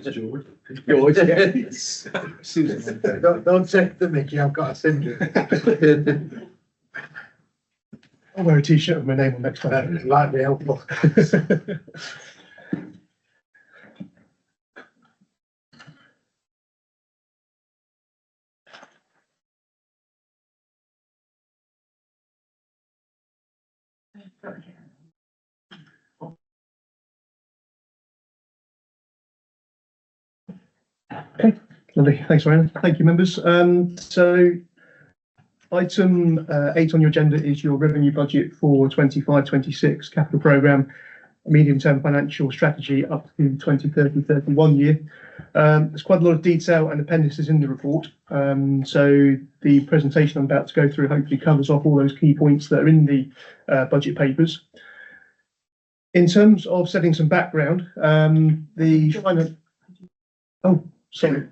S4: George,
S1: Don't take the mickey, I've got a syndrome.
S12: I'll wear a t-shirt with my name on next time.
S1: That might be helpful.
S12: Lovely. Thanks, Ryan. Thank you, members. So item 8 on your agenda is your revenue budget for 25-26 capital programme, medium-term financial strategy up to 2030-31 year. There's quite a lot of detail and appendices in the report. So the presentation I'm about to go through hopefully covers off all those key points that are in the budget papers. In terms of setting some background, the finance... Oh, sorry.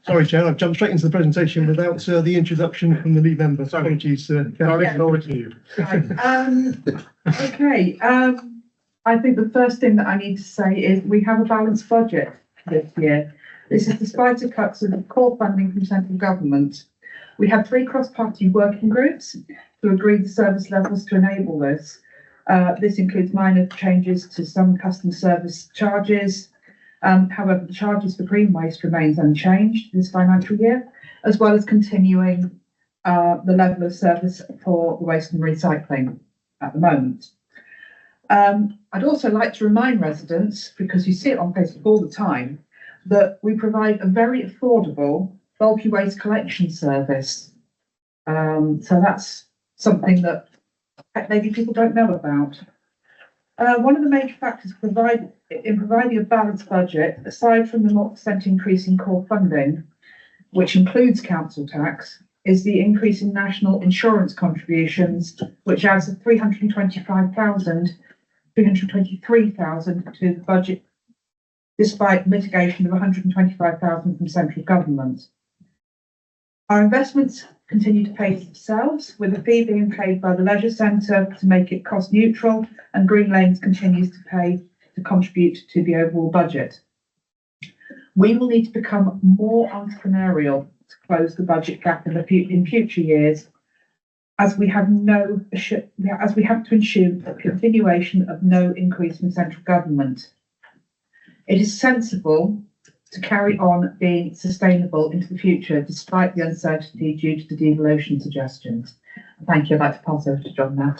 S12: Sorry, Chair, I've jumped straight into the presentation without the introduction from the lead member. Apologies.
S1: Sorry, over to you.
S14: Okay, I think the first thing that I need to say is we have a balanced budget this year. This is despite the cuts in core funding from central government. We had 3 cross-party working groups to agree the service levels to enable this. This includes minor changes to some customer service charges. However, the charges for green waste remains unchanged this financial year, as well as continuing the level of service for the waste and recycling at the moment. I'd also like to remind residents, because you see it on Facebook all the time, that we provide a very affordable bulky waste collection service. So that's something that maybe people don't know about. One of the major factors in providing a balanced budget, aside from the 0% increase in core funding, which includes council tax, is the increase in national insurance contributions, which adds 323,000 to the budget, despite mitigation of 125,000 from central government. Our investments continue to pay for themselves, with a fee being paid by the leisure centre to make it cost neutral, and Green Lanes continues to contribute to the overall budget. We will need to become more entrepreneurial to close the budget gap in future years, as we have to ensure a continuation of no increase in central government. It is sensible to carry on being sustainable into the future, despite the uncertainty due to the devolution suggestions. Thank you. I'd like to pass over to John now.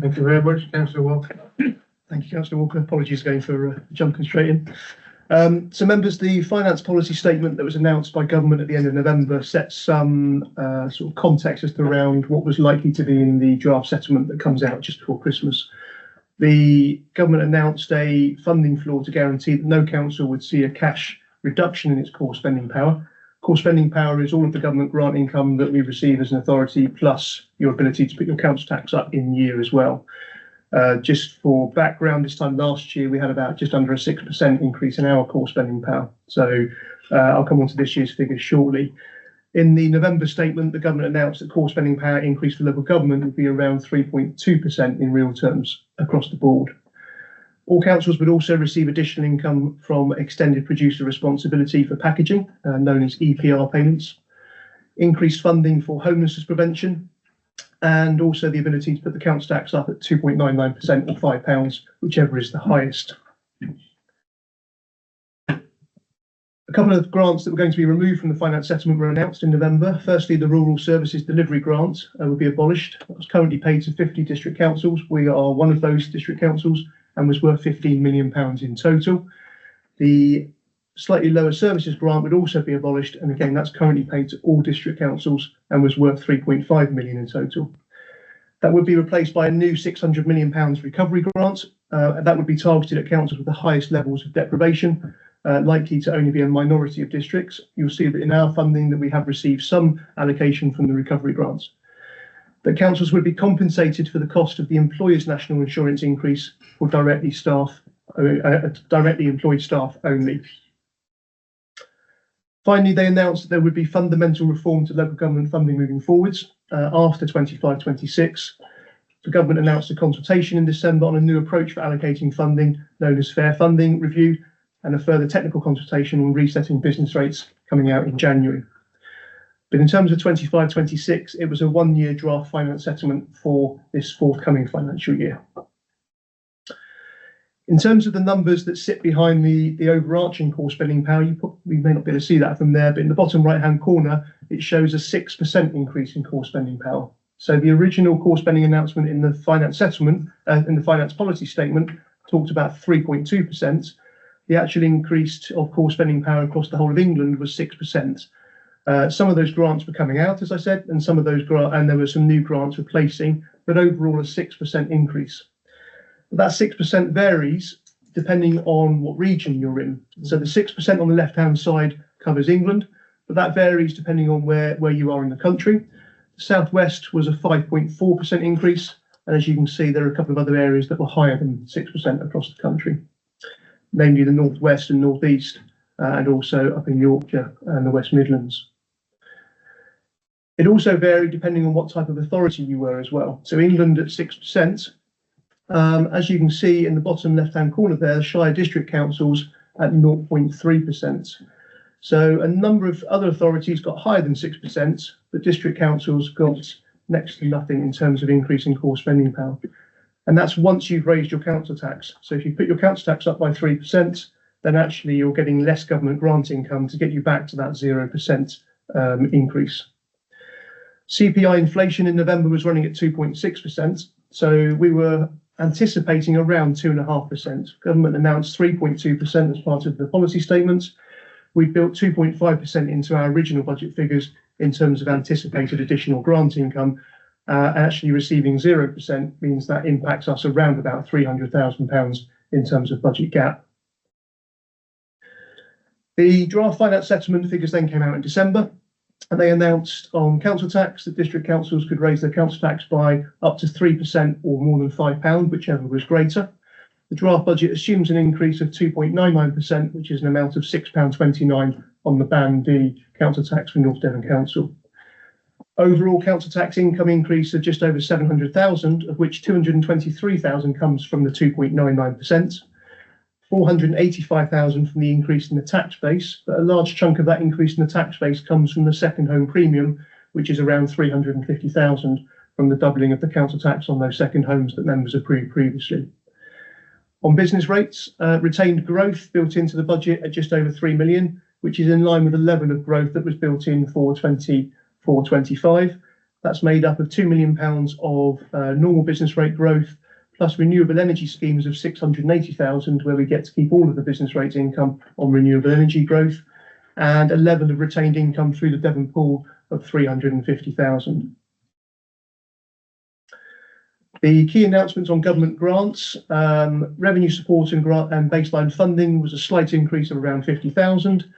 S1: Thank you very much, Councillor Walker.
S12: Thank you, Councillor Walker. Apologies again for jumping straight in. So members, the finance policy statement that was announced by government at the end of November sets some sort of context just around what was likely to be in the draft settlement that comes out just before Christmas. The government announced a funding floor to guarantee that no council would see a cash reduction in its core spending power. Core spending power is all of the government grant income that we receive as an authority, plus your ability to put your council tax up in year as well. Just for background, this time last year, we had about just under a 6% increase in our core spending power. So I'll come on to this year's figures shortly. In the November statement, the government announced that core spending power increase for local government would be around 3.2% in real terms across the board. All councils would also receive additional income from extended producer responsibility for packaging, known as EPR payments, increased funding for homelessness prevention, and also the ability to put the council tax up at 2.99% or £5, whichever is the highest. A couple of grants that were going to be removed from the finance settlement were announced in November. Firstly, the Rural Services Delivery Grant will be abolished. It's currently paid to 50 district councils. We are one of those district councils and was worth £15 million in total. The slightly lower services grant would also be abolished, and again, that's currently paid to all district councils and was worth £3.5 million in total. That would be replaced by a new £600 million recovery grant. That would be targeted at councils with the highest levels of deprivation, likely to only be a minority of districts. You'll see that in our funding that we have received some allocation from the recovery grants. that councils would be compensated for the cost of the employer's national insurance increase for directly employed staff only. Finally, they announced that there would be fundamental reform to local government funding moving forwards after 25-26. The government announced a consultation in December on a new approach for allocating funding known as Fair Funding Review, and a further technical consultation on resetting business rates coming out in January. But in terms of 25-26, it was a 1-year draft finance settlement for this forthcoming financial year. In terms of the numbers that sit behind the overarching core spending power, you probably may not be able to see that from there, but in the bottom right-hand corner, it shows a 6% increase in core spending power. So the original core spending announcement in the finance settlement, in the finance policy statement, talked about 3.2%. The actual increase of core spending power across the whole of England was 6%. Some of those grants were coming out, as I said, and some of those and there were some new grants replacing, but overall a 6% increase. That 6% varies depending on what region you're in. So the 6% on the left-hand side covers England, but that varies depending on where you are in the country. The Southwest was a 5.4% increase, and as you can see, there are a couple of other areas that were higher than 6% across the country, namely the Northwest and Northeast, and also up in Yorkshire and the West Midlands. It also varied depending on what type of authority you were as well. So England at 6%. As you can see in the bottom left-hand corner there, the Shire District Councils at 0.3%. So a number of other authorities got higher than 6%, but district councils got next to nothing in terms of increasing core spending power. And that's once you've raised your council tax. So if you put your council tax up by 3%, then actually you're getting less government grant income to get you back to that 0% increase. CPI inflation in November was running at 2.6%. So we were anticipating around 2.5%. Government announced 3.2% as part of the policy statements. We built 2.5% into our original budget figures in terms of anticipated additional grant income. Actually receiving 0% means that impacts us around about £300,000 in terms of budget gap. The draft finance settlement figures then came out in December, and they announced on council tax that district councils could raise their council tax by up to 3% or more than £5, whichever was greater. The draft budget assumes an increase of 2.99%, which is an amount of £6.29 on the Band D council tax for North Devon Council. Overall council tax income increase of just over 700,000, of which 223,000 comes from the 2.99%, 485,000 from the increase in the tax base, but a large chunk of that increase in the tax base comes from the second home premium, which is around 350,000 from the doubling of the council tax on those second homes that members approved previously. On business rates, retained growth built into the budget at just over 3 million, which is in line with the level of growth that was built in for 24-25. That's made up of £2 million of normal business rate growth, plus renewable energy schemes of 680,000, where we get to keep all of the business rates income on renewable energy growth, and a level of retained income through the Devon pool of 350,000. The key announcements on government grants, revenue support and baseline funding was a slight increase of around 50,000.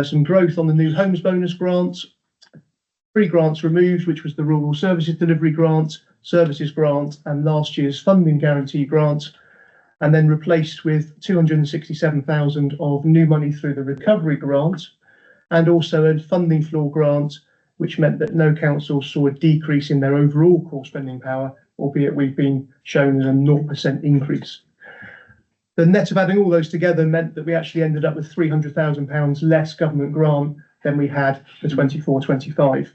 S12: Some growth on the new homes bonus grants, 3 grants removed, which was the rural services delivery grant, services grant, and last year's funding guarantee grant, and then replaced with 267,000 of new money through the recovery grant, and also a funding floor grant, which meant that no council saw a decrease in their overall core spending power, albeit we've been shown as a 0% increase. The net of adding all those together meant that we actually ended up with £300,000 less government grant than we had for 24-25.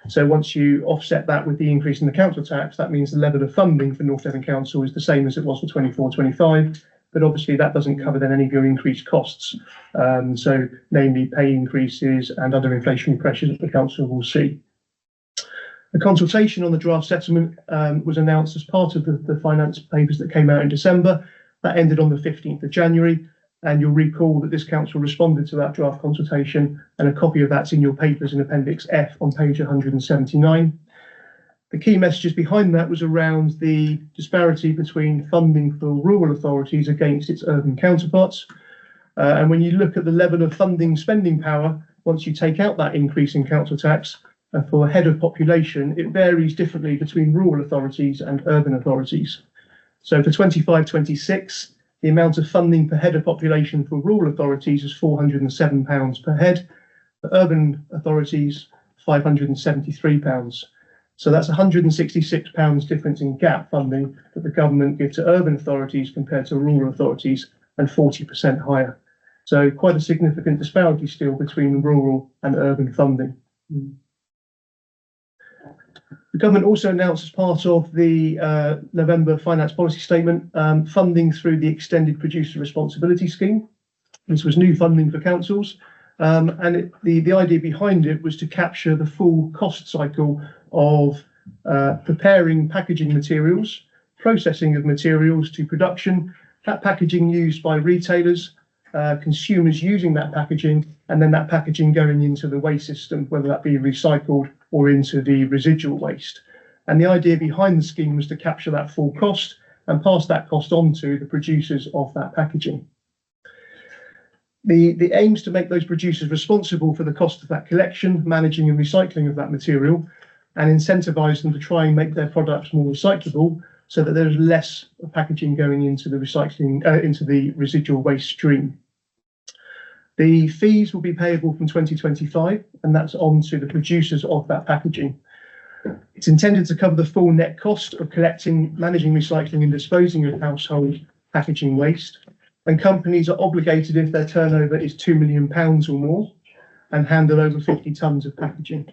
S12: So once you offset that with the increase in the council tax, that means the level of funding for North Devon Council is the same as it was for 24-25, but obviously that doesn't cover then any of your increased costs. So namely pay increases and other inflationary pressures that the council will see. The consultation on the draft settlement was announced as part of the finance papers that came out in December. That ended on the 15th of January. And you'll recall that this council responded to that draft consultation, and a copy of that's in your papers in Appendix F on page 179. The key messages behind that was around the disparity between funding for rural authorities against its urban counterparts. And when you look at the level of funding spending power, once you take out that increase in council tax, for head of population, it varies differently between rural authorities and urban authorities. So for 25-26, the amount of funding per head of population for rural authorities is £407 per head. For urban authorities, £573. So that's £166 difference in gap funding that the government gives to urban authorities compared to rural authorities, and 40% higher. So quite a significant disparity still between rural and urban funding. The government also announced as part of the November Finance Policy Statement funding through the Extended Producer Responsibility Scheme. This was new funding for councils, and the idea behind it was to capture the full cost cycle of preparing packaging materials, processing of materials to production, that packaging used by retailers, consumers using that packaging, and then that packaging going into the waste system, whether that be recycled or into the residual waste. And the idea behind the scheme was to capture that full cost and pass that cost on to the producers of that packaging. The aim is to make those producers responsible for the cost of that collection, managing and recycling of that material, and incentivise them to try and make their products more recyclable, so that there's less packaging going into the recycling, into the residual waste stream. The fees will be payable from 2025, and that's on to the producers of that packaging. It's intended to cover the full net cost of collecting, managing, recycling and disposing of household packaging waste. And companies are obligated, if their turnover is £2 million or more, and handle over 50 tonnes of packaging.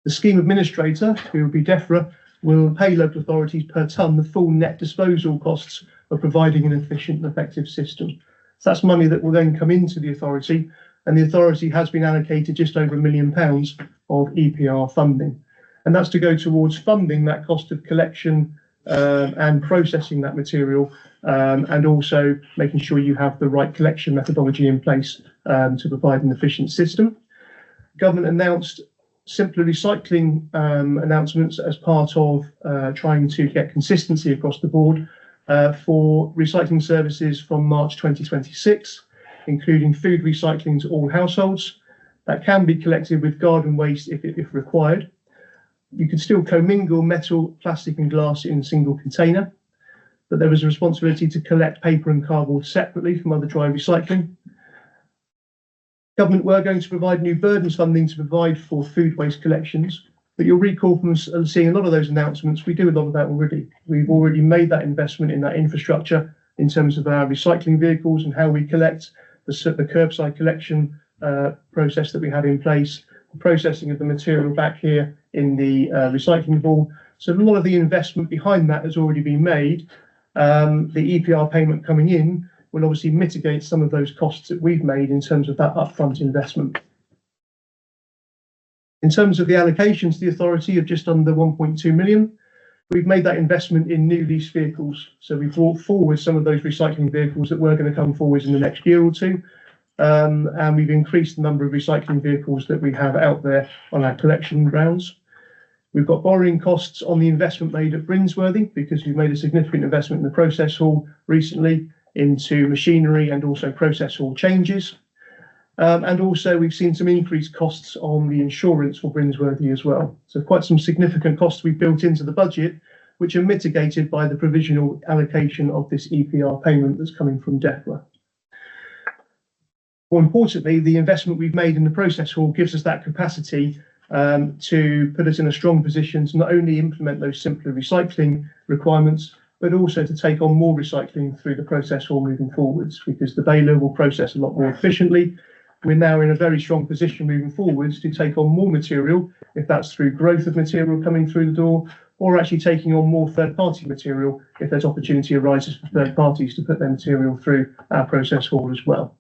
S12: The scheme administrator, who will be DEFRA, will pay local authorities per tonne the full net disposal costs of providing an efficient and effective system. So that's money that will then come into the authority, and the authority has been allocated just over £1 million of EPR funding. And that's to go towards funding that cost of collection and processing that material, and also making sure you have the right collection methodology in place to provide an efficient system. Government announced simpler recycling announcements as part of trying to get consistency across the board for recycling services from March 2026, including food recycling to all households. That can be collected with garden waste if required. You can still commingle metal, plastic and glass in a single container, but there is a responsibility to collect paper and cardboard separately from other dry recycling. Government were going to provide new burdens funding to provide for food waste collections, but you'll recall from seeing a lot of those announcements, we do a lot of that already. We've already made that investment in that infrastructure in terms of our recycling vehicles and how we collect the curbside collection process that we have in place, the processing of the material back here in the recycling hall. So a lot of the investment behind that has already been made. The EPR payment coming in will obviously mitigate some of those costs that we've made in terms of that upfront investment. In terms of the allocations to the authority of just under 1.2 million, we've made that investment in new lease vehicles. So we brought forward some of those recycling vehicles that were going to come forward in the next year or two. And we've increased the number of recycling vehicles that we have out there on our collection grounds. We've got borrowing costs on the investment made at Brinsworthy, because we've made a significant investment in the process hall recently into machinery and also process hall changes. And also we've seen some increased costs on the insurance for Brinsworthy as well. So quite some significant costs we've built into the budget, which are mitigated by the provisional allocation of this EPR payment that's coming from DEFRA. More importantly, the investment we've made in the process hall gives us that capacity to put us in a strong position to not only implement those simpler recycling requirements, but also to take on more recycling through the process hall moving forwards, because the baler will process a lot more efficiently. We're now in a very strong position moving forwards to take on more material, if that's through growth of material coming through the door, or actually taking on more third-party material if there's opportunity arises for third parties to put their material through our process hall as well.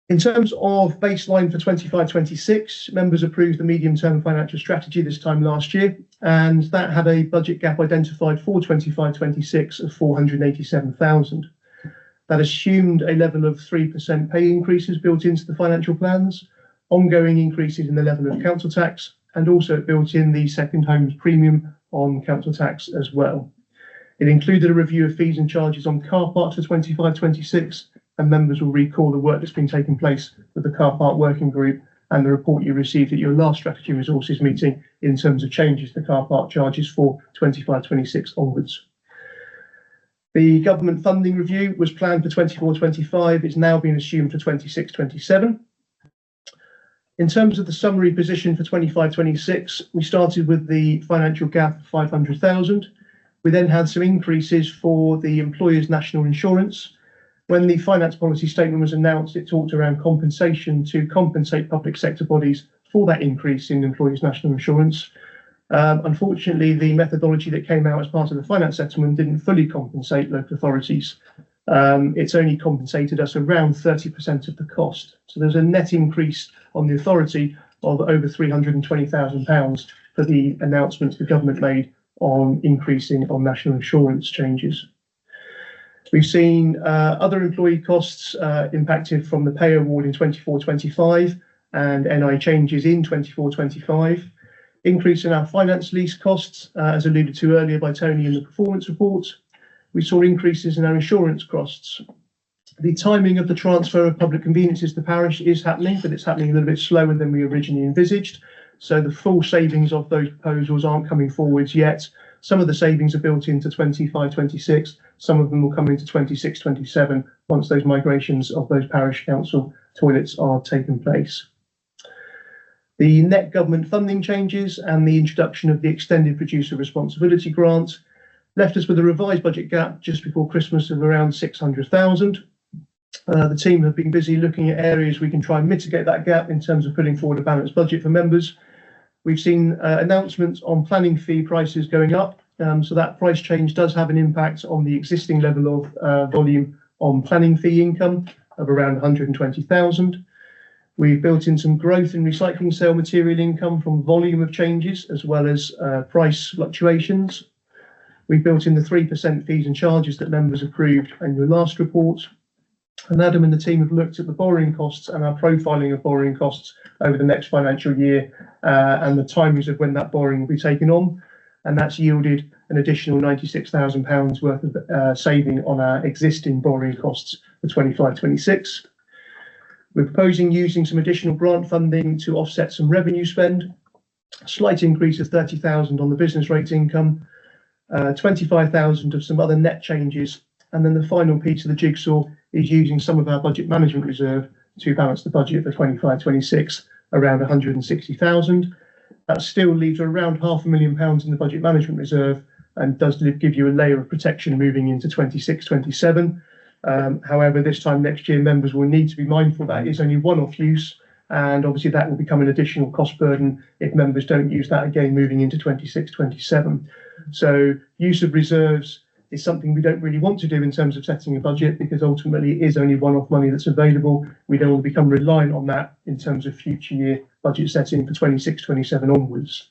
S12: In terms of baseline for 25-26, members approved the medium-term financial strategy this time last year, and that had a budget gap identified for 25-26 of 487,000. That assumed a level of 3% pay increases built into the financial plans, ongoing increases in the level of council tax, and also built in the second homes premium on council tax as well. It included a review of fees and charges on car parks for 25-26, and members will recall the work that's been taking place with the car park working group and the report you received at your last strategy resources meeting in terms of changes to car park charges for 25-26 onwards. The government funding review was planned for 24-25. It's now been assumed for 26-27. In terms of the summary position for 25-26, we started with the financial gap of 500,000. We then had some increases for the employers' national insurance. When the finance policy statement was announced, it talked around compensation to compensate public sector bodies for that increase in employers' national insurance. Unfortunately, the methodology that came out as part of the finance settlement didn't fully compensate local authorities. It's only compensated us around 30% of the cost. So there's a net increase on the authority of over £320,000 for the announcements the government made on increasing on national insurance changes. We've seen other employee costs impacted from the pay award in 24-25 and NI changes in 24-25. Increase in our finance lease costs, as alluded to earlier by Tony in the performance report. We saw increases in our insurance costs. The timing of the transfer of public conveniences to parish is happening, but it's happening a little bit slower than we originally envisaged. So the full savings of those proposals aren't coming forwards yet. Some of the savings are built into 25-26. Some of them will come into 26-27 once those migrations of those parish council toilets are taken place. The net government funding changes and the introduction of the extended producer responsibility grant left us with a revised budget gap just before Christmas of around 600,000. The team have been busy looking at areas we can try and mitigate that gap in terms of putting forward a balanced budget for members. We've seen announcements on planning fee prices going up, so that price change does have an impact on the existing level of volume on planning fee income of around 120,000. We've built in some growth in recycling sale material income from volume of changes as well as price fluctuations. We've built in the 3% fees and charges that members approved in your last report. And Adam and the team have looked at the borrowing costs and our profiling of borrowing costs over the next financial year and the timings of when that borrowing will be taken on. And that's yielded an additional £96,000 worth of saving on our existing borrowing costs for 25-26. We're proposing using some additional grant funding to offset some revenue spend, a slight increase of 30,000 on the business rates income, 25,000 of some other net changes. And then the final piece of the jigsaw is using some of our budget management reserve to balance the budget for 25-26 around 160,000. That still leaves around £500,000 in the budget management reserve and does give you a layer of protection moving into 26-27. However, this time next year, members will need to be mindful that it's only one-off use, and obviously that will become an additional cost burden if members don't use that again moving into 26-27. So use of reserves is something we don't really want to do in terms of setting a budget, because ultimately it is only one-off money that's available. We don't want to become reliant on that in terms of future year budget setting for 26-27 onwards.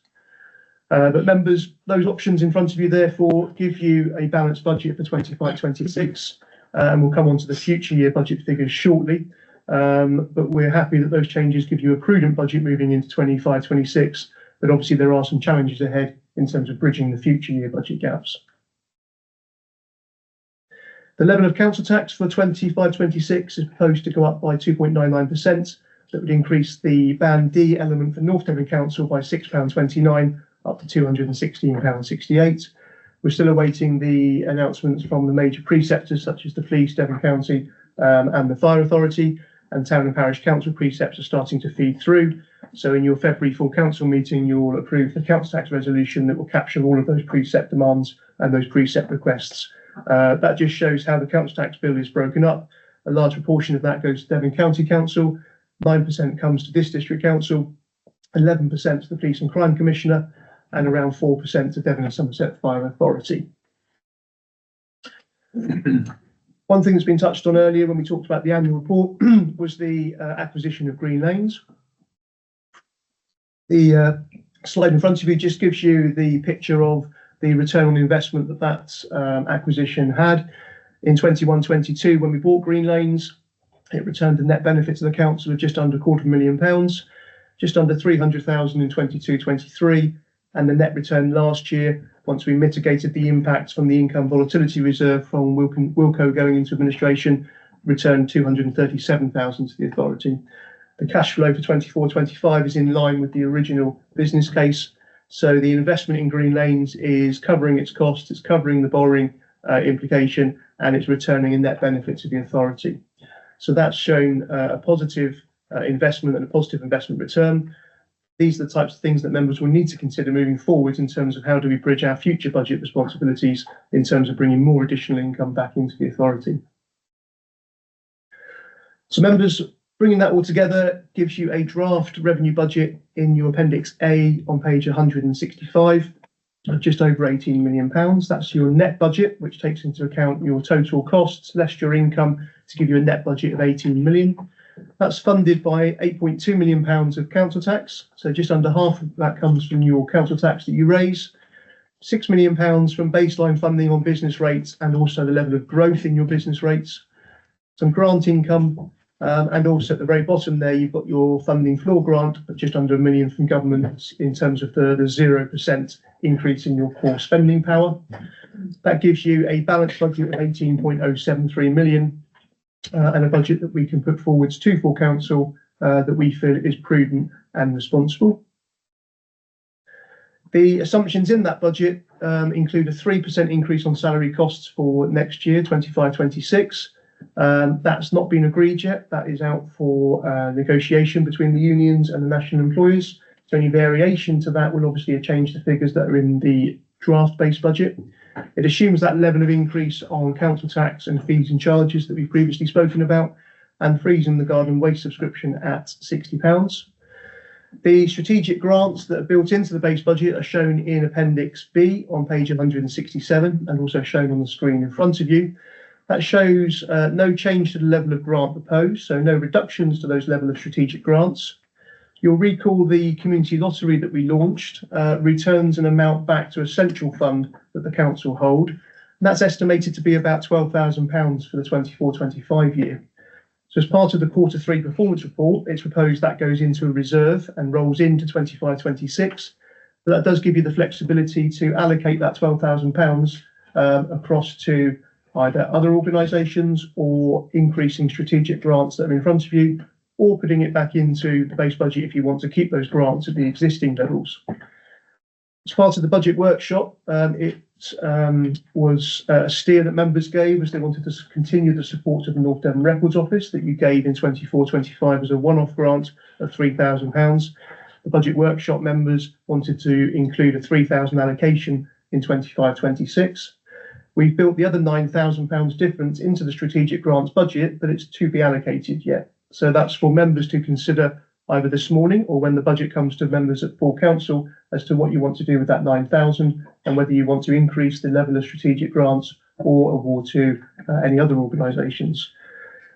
S12: But members, those options in front of you therefore give you a balanced budget for 25-26. And we'll come on to the future year budget figures shortly. But we're happy that those changes give you a prudent budget moving into 25-26. But obviously there are some challenges ahead in terms of bridging the future year budget gaps. The level of council tax for 25-26 is proposed to go up by 2.99%. That would increase the Band D element for North Devon Council by £6.29 up to £216.68. We're still awaiting the announcements from the major preceptors such as the Police, Devon County and the Fire Authority, and Town and Parish Council precepts are starting to feed through. So in your February full council meeting, you'll approve the council tax resolution that will capture all of those precept demands and those precept requests. That just shows how the council tax bill is broken up. A large proportion of that goes to Devon County Council, 9% comes to this district council, 11% to the Police and Crime Commissioner, and around 4% to Devon and Somerset Fire Authority. One thing that's been touched on earlier when we talked about the annual report was the acquisition of Green Lanes. The slide in front of you just gives you the picture of the return on investment that acquisition had. In 21-22, when we bought Green Lanes, it returned a net benefit to the council of just under £250,000, just under 300,000 in 22-23, and the net return last year, once we mitigated the impact from the income volatility reserve from Wilco going into administration, returned 237,000 to the authority. The cash flow for 24-25 is in line with the original business case. So the investment in Green Lanes is covering its costs, it's covering the borrowing implication, and it's returning a net benefit to the authority. So that's shown a positive investment and a positive investment return. These are the types of things that members will need to consider moving forward in terms of how do we bridge our future budget responsibilities in terms of bringing more additional income back into the authority. So members, bringing that all together gives you a draft revenue budget in your Appendix A on page 165 of just over £18 million. That's your net budget, which takes into account your total costs less your income to give you a net budget of 18 million. That's funded by £8.2 million of council tax. So just under half of that comes from your council tax that you raise. £6 million from baseline funding on business rates and also the level of growth in your business rates. Some grant income, and also at the very bottom there, you've got your funding floor grant of just under £1 million from government in terms of the 0% increase in your core spending power. That gives you a balanced budget of 18.073 million. And a budget that we can put forwards to full council that we feel is prudent and responsible. The assumptions in that budget include a 3% increase on salary costs for next year, 25-26. That's not been agreed yet. That is out for negotiation between the unions and the national employers. So any variation to that will obviously change the figures that are in the draft-based budget. It assumes that level of increase on council tax and fees and charges that we've previously spoken about, and freezing the garden waste subscription at £60. The strategic grants that are built into the base budget are shown in Appendix B on page 167 and also shown on the screen in front of you. That shows no change to the level of grant proposed, so no reductions to those level of strategic grants. You'll recall the community lottery that we launched returns an amount back to a central fund that the council hold. And that's estimated to be about £12,000 for the 24-25 year. So as part of the Q3 performance report, it's proposed that goes into a reserve and rolls into 25-26. But that does give you the flexibility to allocate that £12,000 across to either other organisations or increasing strategic grants that are in front of you, or putting it back into the base budget if you want to keep those grants at the existing levels. As part of the budget workshop, it was a steer that members gave as they wanted to continue the support of the North Devon Records Office that you gave in 24-25 as a one-off grant of £3,000. The budget workshop members wanted to include a £3,000 allocation in 25-26. We've built the other £9,000 difference into the strategic grants budget, but it's to be allocated yet. So that's for members to consider either this morning or when the budget comes to members at full council as to what you want to do with that 9,000 and whether you want to increase the level of strategic grants or award to any other organisations.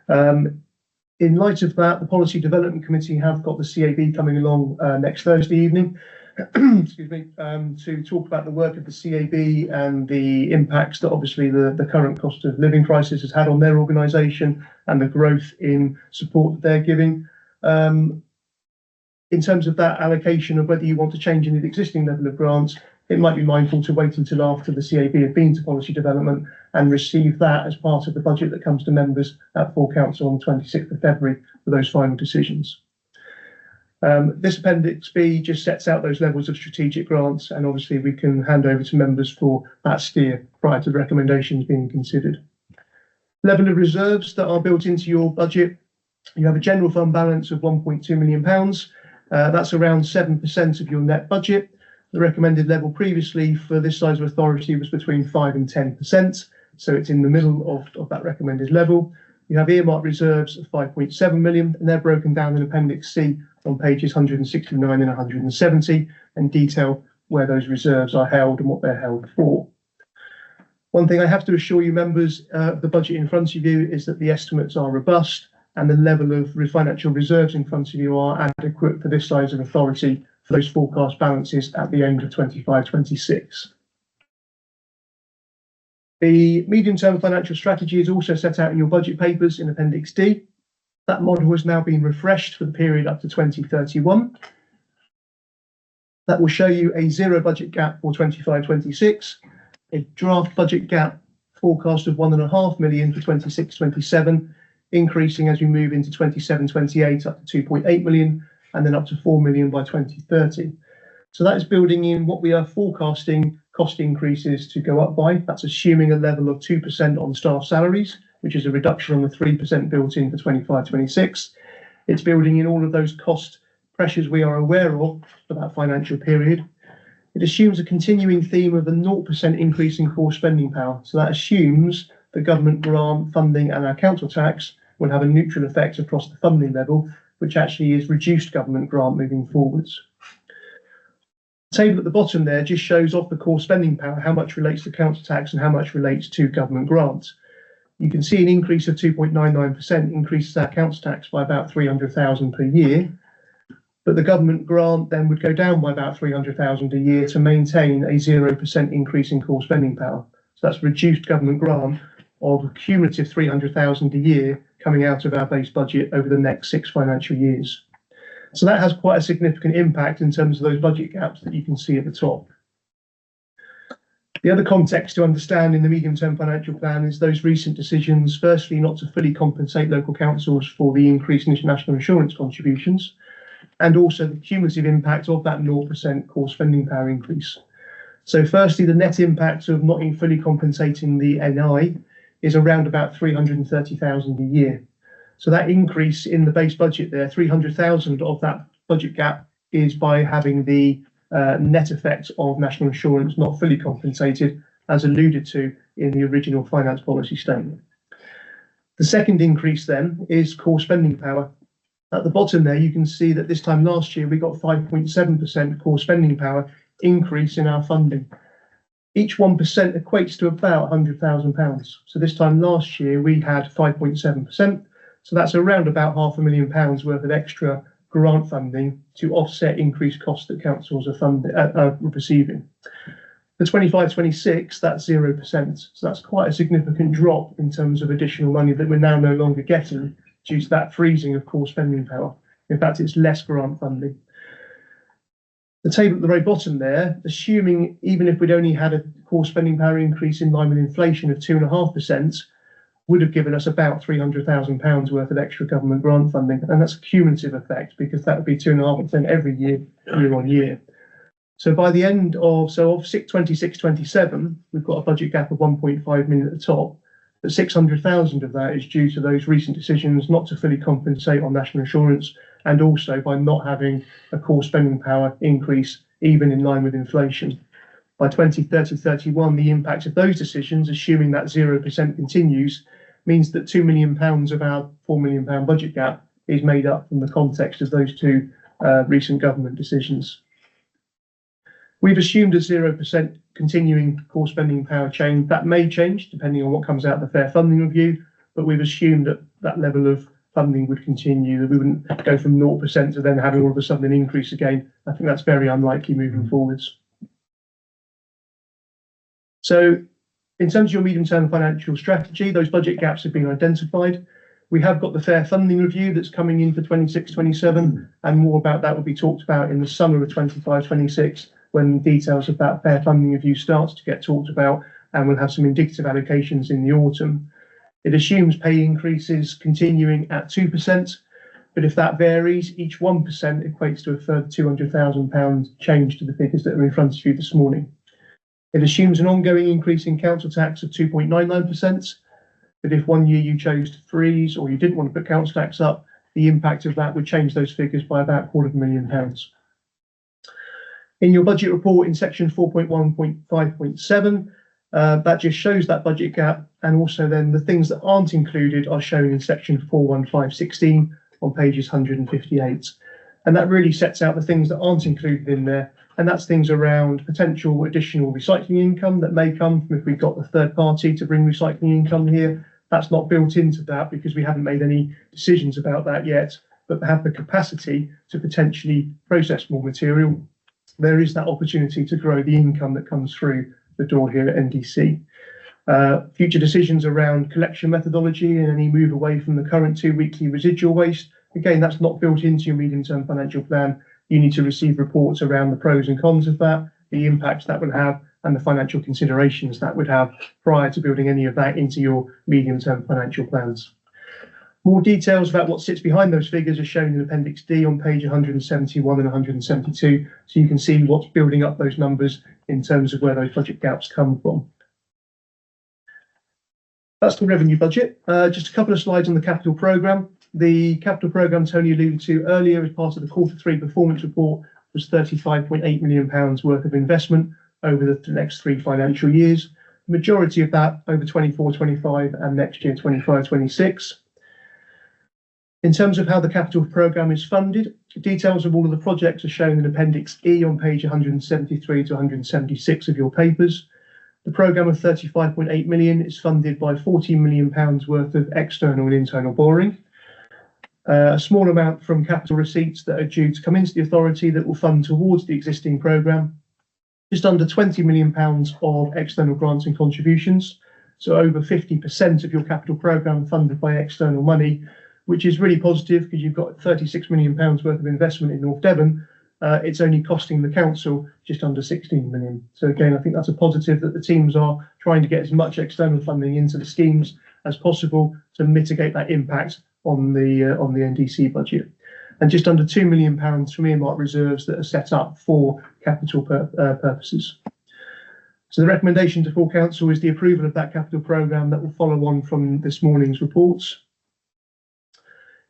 S12: In light of that, the Policy Development Committee have got the CAB coming along next Thursday evening excuse me, to talk about the work of the CAB and the impacts that obviously the current cost of living crisis has had on their organisation and the growth in support that they're giving. In terms of that allocation of whether you want to change any of the existing level of grants, it might be mindful to wait until after the CAB have been to policy development and receive that as part of the budget that comes to members at full council on the 26th of February for those final decisions. This Appendix B just sets out those levels of strategic grants, and obviously we can hand over to members for that steer prior to the recommendations being considered. Level of reserves that are built into your budget. You have a general fund balance of £1.2 million. That's around 7% of your net budget. The recommended level previously for this size of authority was between 5 and 10%, so it's in the middle of that recommended level. You have earmarked reserves of 5.7 million, and they're broken down in Appendix C on pages 169 and 170, and detail where those reserves are held and what they're held for. One thing I have to assure you members of the budget in front of you is that the estimates are robust and the level of financial reserves in front of you are adequate for this size of authority for those forecast balances at the end of 25-26. The medium-term financial strategy is also set out in your budget papers in Appendix D. That model has now been refreshed for the period up to 2031. That will show you a zero budget gap for 25-26, a draft budget gap forecast of 1.5 million for 26-27, increasing as we move into 27-28 up to 2.8 million, and then up to 4 million by 2030. So that is building in what we are forecasting cost increases to go up by. That's assuming a level of 2% on staff salaries, which is a reduction on the 3% built in for 25-26. It's building in all of those cost pressures we are aware of for that financial period. It assumes a continuing theme of a 0% increase in core spending power. So that assumes the government grant funding and our council tax will have a neutral effect across the funding level, which actually is reduced government grant moving forwards. The table at the bottom there just shows off the core spending power, how much relates to council tax and how much relates to government grants. You can see an increase of 2.99% increases our council tax by about 300,000 per year, but the government grant then would go down by about 300,000 a year to maintain a 0% increase in core spending power. So that's reduced government grant of a cumulative 300,000 a year coming out of our base budget over the next 6 financial years. So that has quite a significant impact in terms of those budget gaps that you can see at the top. The other context to understand in the medium-term financial plan is those recent decisions, firstly, not to fully compensate local councils for the increase in national insurance contributions, and also the cumulative impact of that 0% core spending power increase. So firstly, the net impact of not fully compensating the NI is around about 330,000 a year. So that increase in the base budget there, 300,000 of that budget gap is by having the net effect of national insurance not fully compensated, as alluded to in the original finance policy statement. The second increase then is core spending power. At the bottom there, you can see that this time last year, we got 5.7% core spending power increase in our funding. Each 1% equates to about £100,000. So this time last year, we had 5.7%. So that's around about £500,000 worth of extra grant funding to offset increased costs that councils are receiving. For 25-26, that's 0%. So that's quite a significant drop in terms of additional money that we're now no longer getting due to that freezing of core spending power. In fact, it's less grant funding. The table at the very bottom there, assuming even if we'd only had a core spending power increase in line with inflation of 2.5%, would have given us about £300,000 worth of extra government grant funding. And that's a cumulative effect because that would be 2.5% every year, year on year. So by the end of 26-27, we've got a budget gap of 1.5 million at the top, but 600,000 of that is due to those recent decisions not to fully compensate on national insurance, and also by not having a core spending power increase even in line with inflation. By 2030-31, the impact of those decisions, assuming that 0% continues, means that £2 million of our £4 million budget gap is made up from the context of those two recent government decisions. We've assumed a 0% continuing core spending power change. That may change depending on what comes out of the Fair Funding Review, but we've assumed that that level of funding would continue, that we wouldn't go from 0% to then having all of a sudden an increase again. I think that's very unlikely moving forwards. So in terms of your medium-term financial strategy, those budget gaps have been identified. We have got the Fair Funding Review that's coming in for 26-27, and more about that will be talked about in the summer of 25-26, when details of that Fair Funding Review starts to get talked about, and we'll have some indicative allocations in the autumn. It assumes pay increases continuing at 2%, but if that varies, each 1% equates to a further £200,000 change to the figures that are in front of you this morning. It assumes an ongoing increase in council tax of 2.99%, but if one year you chose to freeze or you didn't want to put council tax up, the impact of that would change those figures by about £250,000. In your budget report in section 4.1.5.7, that just shows that budget gap, and also then the things that aren't included are shown in section 415.16 on pages 158. And that really sets out the things that aren't included in there. And that's things around potential additional recycling income that may come from if we've got the third party to bring recycling income here. That's not built into that because we haven't made any decisions about that yet, but have the capacity to potentially process more material. There is that opportunity to grow the income that comes through the door here at NDC. Future decisions around collection methodology and any move away from the current 2 weekly residual waste. Again, that's not built into your medium-term financial plan. You need to receive reports around the pros and cons of that, the impacts that would have, and the financial considerations that would have prior to building any of that into your medium-term financial plans. More details about what sits behind those figures are shown in Appendix D on page 171 and 172, so you can see what's building up those numbers in terms of where those budget gaps come from. That's the revenue budget. Just a couple of slides on the capital programme. The capital programme Tony alluded to earlier as part of the Q3 performance report was £35.8 million worth of investment over the next 3 financial years. The majority of that over 24-25 and next year 25-26. In terms of how the capital programme is funded, details of all of the projects are shown in Appendix E on page 173 to 176 of your papers. The programme of £35.8 million is funded by £14 million worth of external and internal borrowing. A small amount from capital receipts that are due to come into the authority that will fund towards the existing programme. Just under £20 million of external grants and contributions. So over 50% of your capital programme funded by external money, which is really positive because you've got £36 million worth of investment in North Devon. It's only costing the council just under 16 million. So again, I think that's a positive that the teams are trying to get as much external funding into the schemes as possible to mitigate that impact on the NDC budget. And just under £2 million from earmark reserves that are set up for capital purposes. So the recommendation to full council is the approval of that capital programme that will follow on from this morning's reports.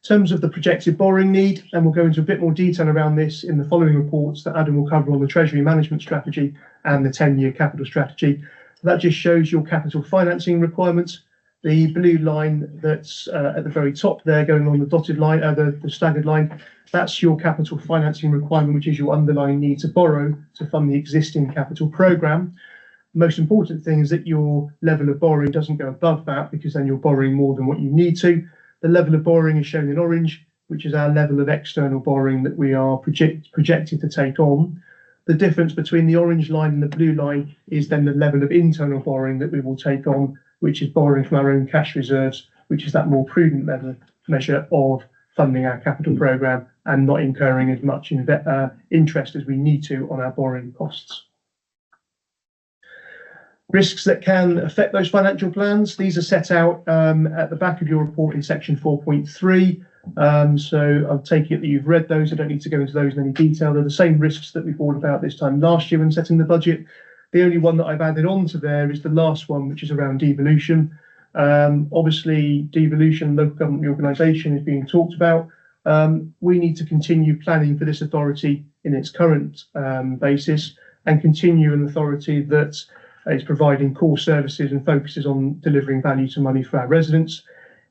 S12: In terms of the projected borrowing need, and we'll go into a bit more detail around this in the following reports that Adam will cover on the Treasury Management Strategy and the 10-year capital strategy. That just shows your capital financing requirements. The blue line that's at the very top there going on the dotted line, the staggered line, that's your capital financing requirement, which is your underlying need to borrow to fund the existing capital programme. The most important thing is that your level of borrowing doesn't go above that because then you're borrowing more than what you need to. The level of borrowing is shown in orange, which is our level of external borrowing that we are projected to take on. The difference between the orange line and the blue line is then the level of internal borrowing that we will take on, which is borrowing from our own cash reserves, which is that more prudent measure of funding our capital programme and not incurring as much interest as we need to on our borrowing costs. Risks that can affect those financial plans, these are set out at the back of your report in section 4.3. So I'll take it that you've read those. I don't need to go into those in any detail. They're the same risks that we thought about this time last year when setting the budget. The only one that I've added on to there is the last one, which is around devolution. Obviously, devolution, local government reorganisation is being talked about. We need to continue planning for this authority in its current basis and continue an authority that is providing core services and focuses on delivering value to money for our residents.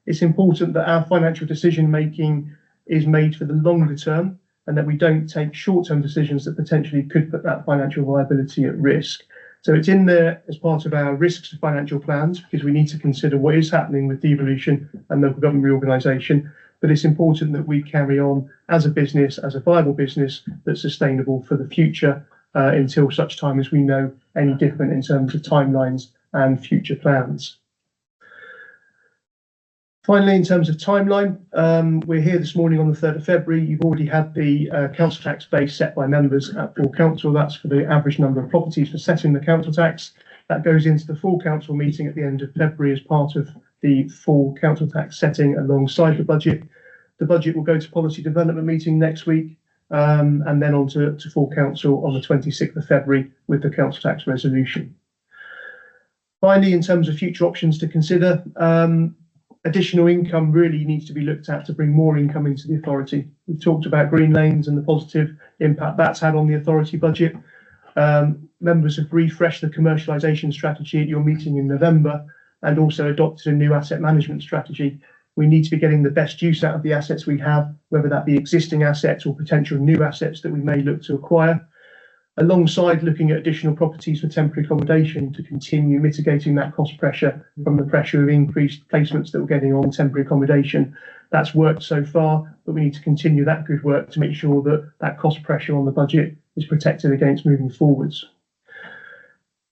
S12: It's important that our financial decision making is made for the longer term and that we don't take short-term decisions that potentially could put that financial viability at risk. So it's in there as part of our risks of financial plans because we need to consider what is happening with devolution and local government reorganisation. But it's important that we carry on as a business, as a viable business that's sustainable for the future until such time as we know any different in terms of timelines and future plans. Finally, in terms of timeline, we're here this morning on the 3rd of February. You've already had the council tax base set by members at full council. That's for the average number of properties for setting the council tax. That goes into the full council meeting at the end of February as part of the full council tax setting alongside the budget. The budget will go to policy development meeting next week. And then on to full council on the 26th of February with the council tax resolution. Finally, in terms of future options to consider, additional income really needs to be looked at to bring more income into the authority. We've talked about Green Lanes and the positive impact that's had on the authority budget. Members have refreshed the commercialisation strategy at your meeting in November and also adopted a new asset management strategy. We need to be getting the best use out of the assets we have, whether that be existing assets or potential new assets that we may look to acquire, alongside looking at additional properties for temporary accommodation to continue mitigating that cost pressure from the pressure of increased placements that we're getting on temporary accommodation. That's worked so far, but we need to continue that good work to make sure that that cost pressure on the budget is protected against moving forwards.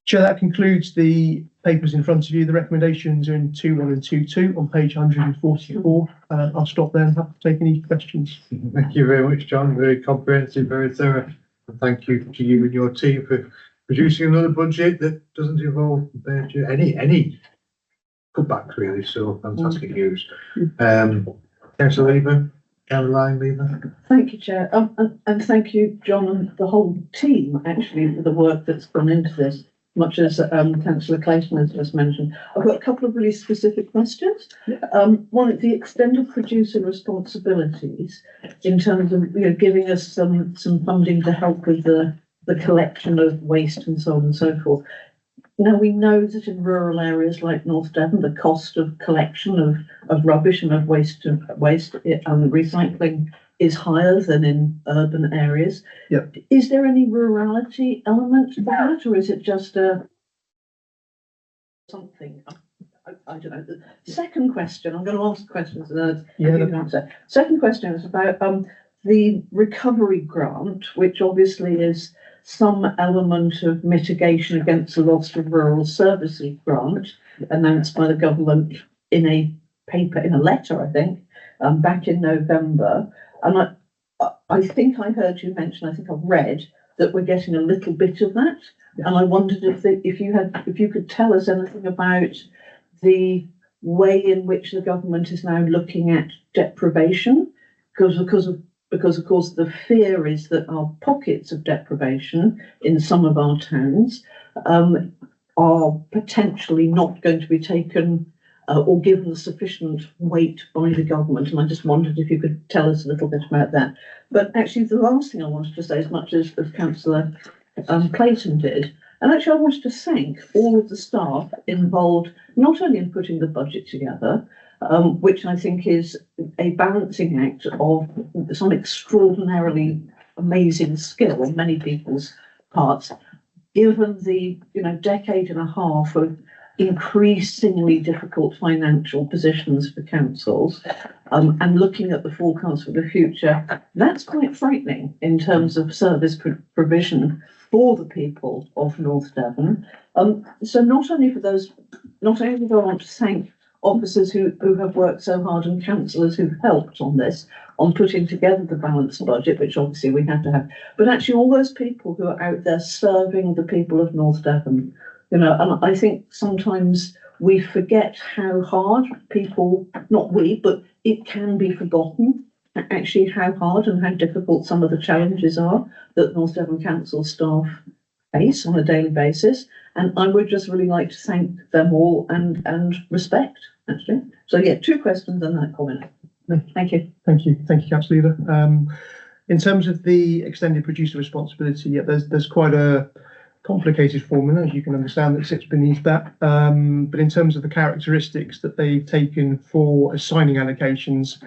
S12: So that concludes the papers in front of you. The recommendations are in 2.1 and 2.2 on page 144. I'll stop there and have to take any questions.
S1: Thank you very much, John. Very comprehensive, very thorough. And thank you to you and your team for producing another budget that doesn't involve any cutbacks really. So fantastic news. Councillor Lever, Caroline Lever.
S3: Thank you, Chair. And thank you, John, and the whole team, actually, for the work that's gone into this, much as Councillor Clayton has just mentioned. I've got a couple of really specific questions. One, the extended producer responsibilities in terms of, giving us some funding to help with the collection of waste and so on and so forth. Now, we know that in rural areas like North Devon, the cost of collection of rubbish and of waste and recycling is higher than in urban areas.
S12: Yep.
S3: Is there any rurality element to that, or is it just something? I don't know. The second question, I'm going to ask questions and then you can answer. Second question is about the recovery grant, which obviously is some element of mitigation against the loss of rural services grant announced by the government in a paper, in a letter, I think, back in November. And I think I heard you mention, I think I've read that we're getting a little bit of that. And I wondered if you could tell us anything about the way in which the government is now looking at deprivation, because of course the fear is that our pockets of deprivation in some of our towns are potentially not going to be taken or given sufficient weight by the government. And I just wondered if you could tell us a little bit about that. But actually, the last thing I wanted to say, as much as Councillor Clayton did, and actually I wanted to thank all of the staff involved, not only in putting the budget together, which I think is a balancing act of some extraordinarily amazing skill on many people's parts, given the decade and a half of increasingly difficult financial positions for councils, and looking at the forecast for the future. That's quite frightening in terms of service provision for the people of North Devon. So not only do I want to thank officers who have worked so hard and councillors who've helped on this, on putting together the balanced budget, which obviously we had to have, but actually all those people who are out there serving the people of North Devon. And I think sometimes we forget how hard people, not we, but it can be forgotten, actually how hard and how difficult some of the challenges are that North Devon Council staff face on a daily basis. And I would just really like to thank them all and respect, actually. So yeah, 2 questions and that comment. Thank you.
S12: Thank you, Councillor Lever. In terms of the extended producer responsibility, there's quite a complicated formula, as you can understand, that sits beneath that. But in terms of the characteristics that they've taken for assigning allocations,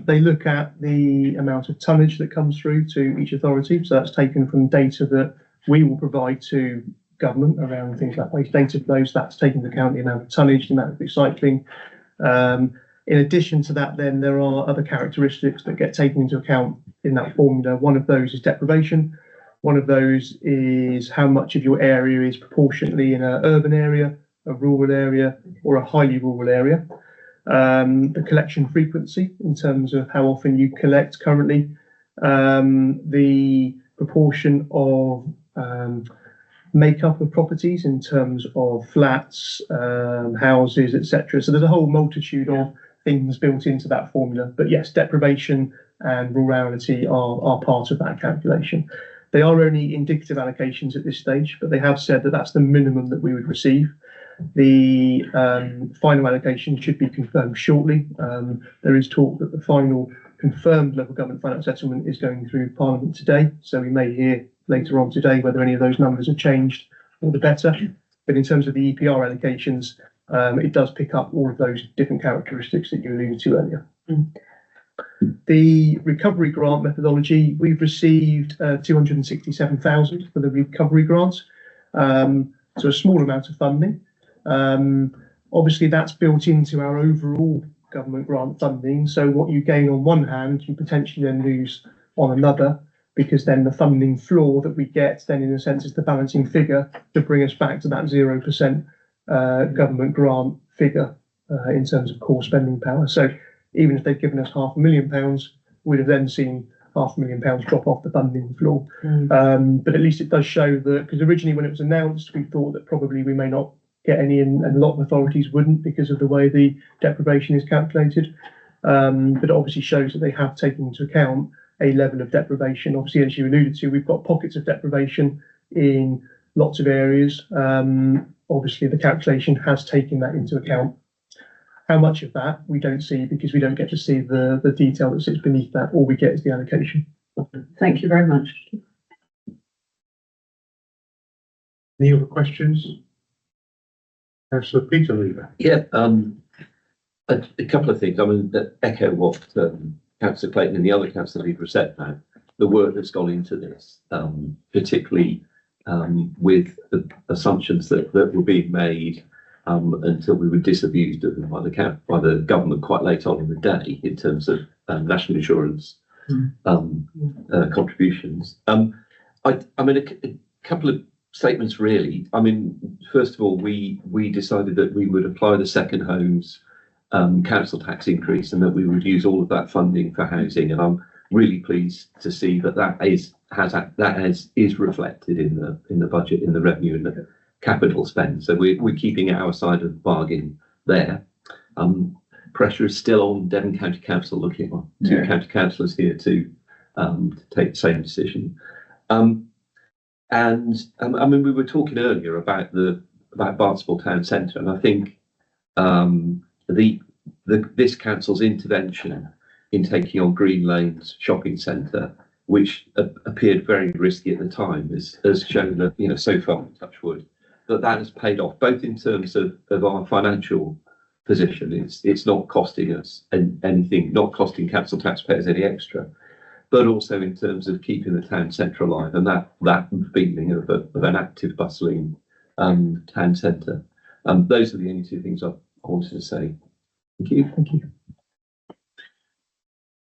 S12: they look at the amount of tonnage that comes through to each authority. So that's taken from data that we will provide to government around things like waste data flows. That's taken into account the amount of tonnage, the amount of recycling. In addition to that, then there are other characteristics that get taken into account in that formula. One of those is deprivation. One of those is how much of your area is proportionately in an urban area, a rural area, or a highly rural area. The collection frequency in terms of how often you collect currently, the proportion of makeup of properties in terms of flats, houses, etc. So there's a whole multitude of things built into that formula. But yes, deprivation and rurality are part of that calculation. They are only indicative allocations at this stage, but they have said that that's the minimum that we would receive. The final allocation should be confirmed shortly. There is talk that the final confirmed local government finance settlement is going through Parliament today, so we may hear later on today whether any of those numbers have changed or the better. But in terms of the EPR allocations, it does pick up all of those different characteristics that you alluded to earlier. The recovery grant methodology, we've received 267,000 for the recovery grant, so a small amount of funding. Obviously, that's built into our overall government grant funding. So what you gain on one hand, you potentially then lose on another, because then the funding floor that we get then in a sense is the balancing figure to bring us back to that 0% government grant figure in terms of core spending power. So even if they've given us £500,000, we'd have then seen £500,000 drop off the funding floor. But at least it does show that, because originally when it was announced, we thought that probably we may not get any, and a lot of authorities wouldn't because of the way the deprivation is calculated. but it obviously shows that they have taken into account a level of deprivation. Obviously, as you alluded to, we've got pockets of deprivation in lots of areas. Obviously, the calculation has taken that into account. How much of that we don't see, because we don't get to see the detail that sits beneath that. All we get is the allocation.
S3: Thank you very much.
S1: Any other questions? Councillor Peter Lever.
S5: Yeah, a couple of things. I mean, echo what Councillor Clayton and the other Councillor Lever said now. The work that's gone into this, particularly with the assumptions that were being made until we were disabused of them by the government quite late on in the day in terms of national insurance contributions. I mean, a couple of statements really. I mean, first of all, we decided that we would apply the Second Homes council tax increase and that we would use all of that funding for housing. And I'm really pleased to see that is reflected in the budget, in the revenue and the capital spend. So we're keeping our side of the bargain there. Pressure is still on Devon County Council, looking on two county councillors here to take the same decision. I mean, we were talking earlier about Barnstaple Town Centre, and I think this council's intervention in taking on Green Lanes Shopping Centre, which appeared very risky at the time, has shown that, you know, so far, touch wood, that has paid off, both in terms of our financial position. It's not costing us anything, not costing council taxpayers any extra, but also in terms of keeping the town centre alive and that feeling of an active, bustling town centre. Those are the only two things I wanted to say. Thank you.
S12: Thank you.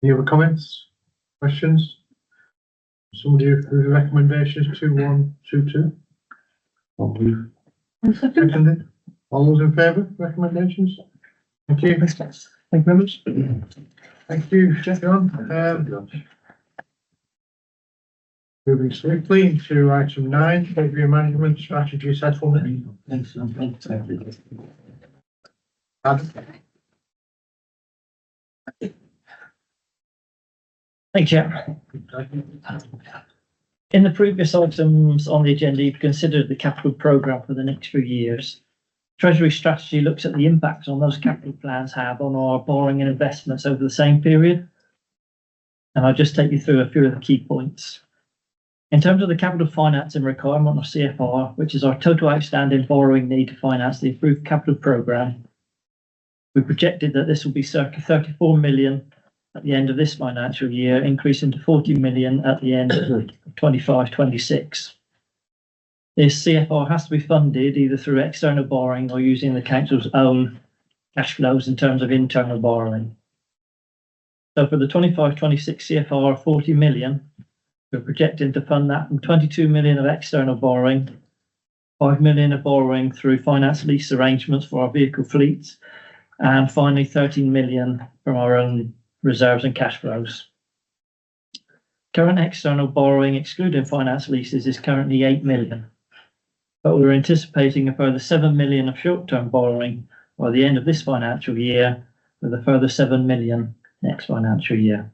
S1: Any other comments, questions? Somebody with recommendations 2122? Seconded. All those in favour of recommendations? Thank you.
S12: Thank you very much.
S1: Thank you, John. Moving swiftly into item 9, Treasury Management Strategy Settlement. Adam?
S6: Thank you. In the previous items on the agenda, you've considered the capital programme for the next few years. Treasury strategy looks at the impacts on those capital plans have on our borrowing and investments over the same period. And I'll just take you through a few of the key points. In terms of the capital financing requirement, or CFR, which is our total outstanding borrowing need to finance the approved capital programme, we projected that this will be circa 34 million at the end of this financial year, increasing to 40 million at the end of 25-26. This CFR has to be funded either through external borrowing or using the council's own cash flows in terms of internal borrowing. So for the 25-26 CFR of 40 million, we're projecting to fund that from 22 million of external borrowing, 5 million of borrowing through finance lease arrangements for our vehicle fleets, and finally 13 million from our own reserves and cash flows. Current external borrowing, excluding finance leases, is currently 8 million, but we're anticipating a further 7 million of short-term borrowing by the end of this financial year, with a further 7 million next financial year.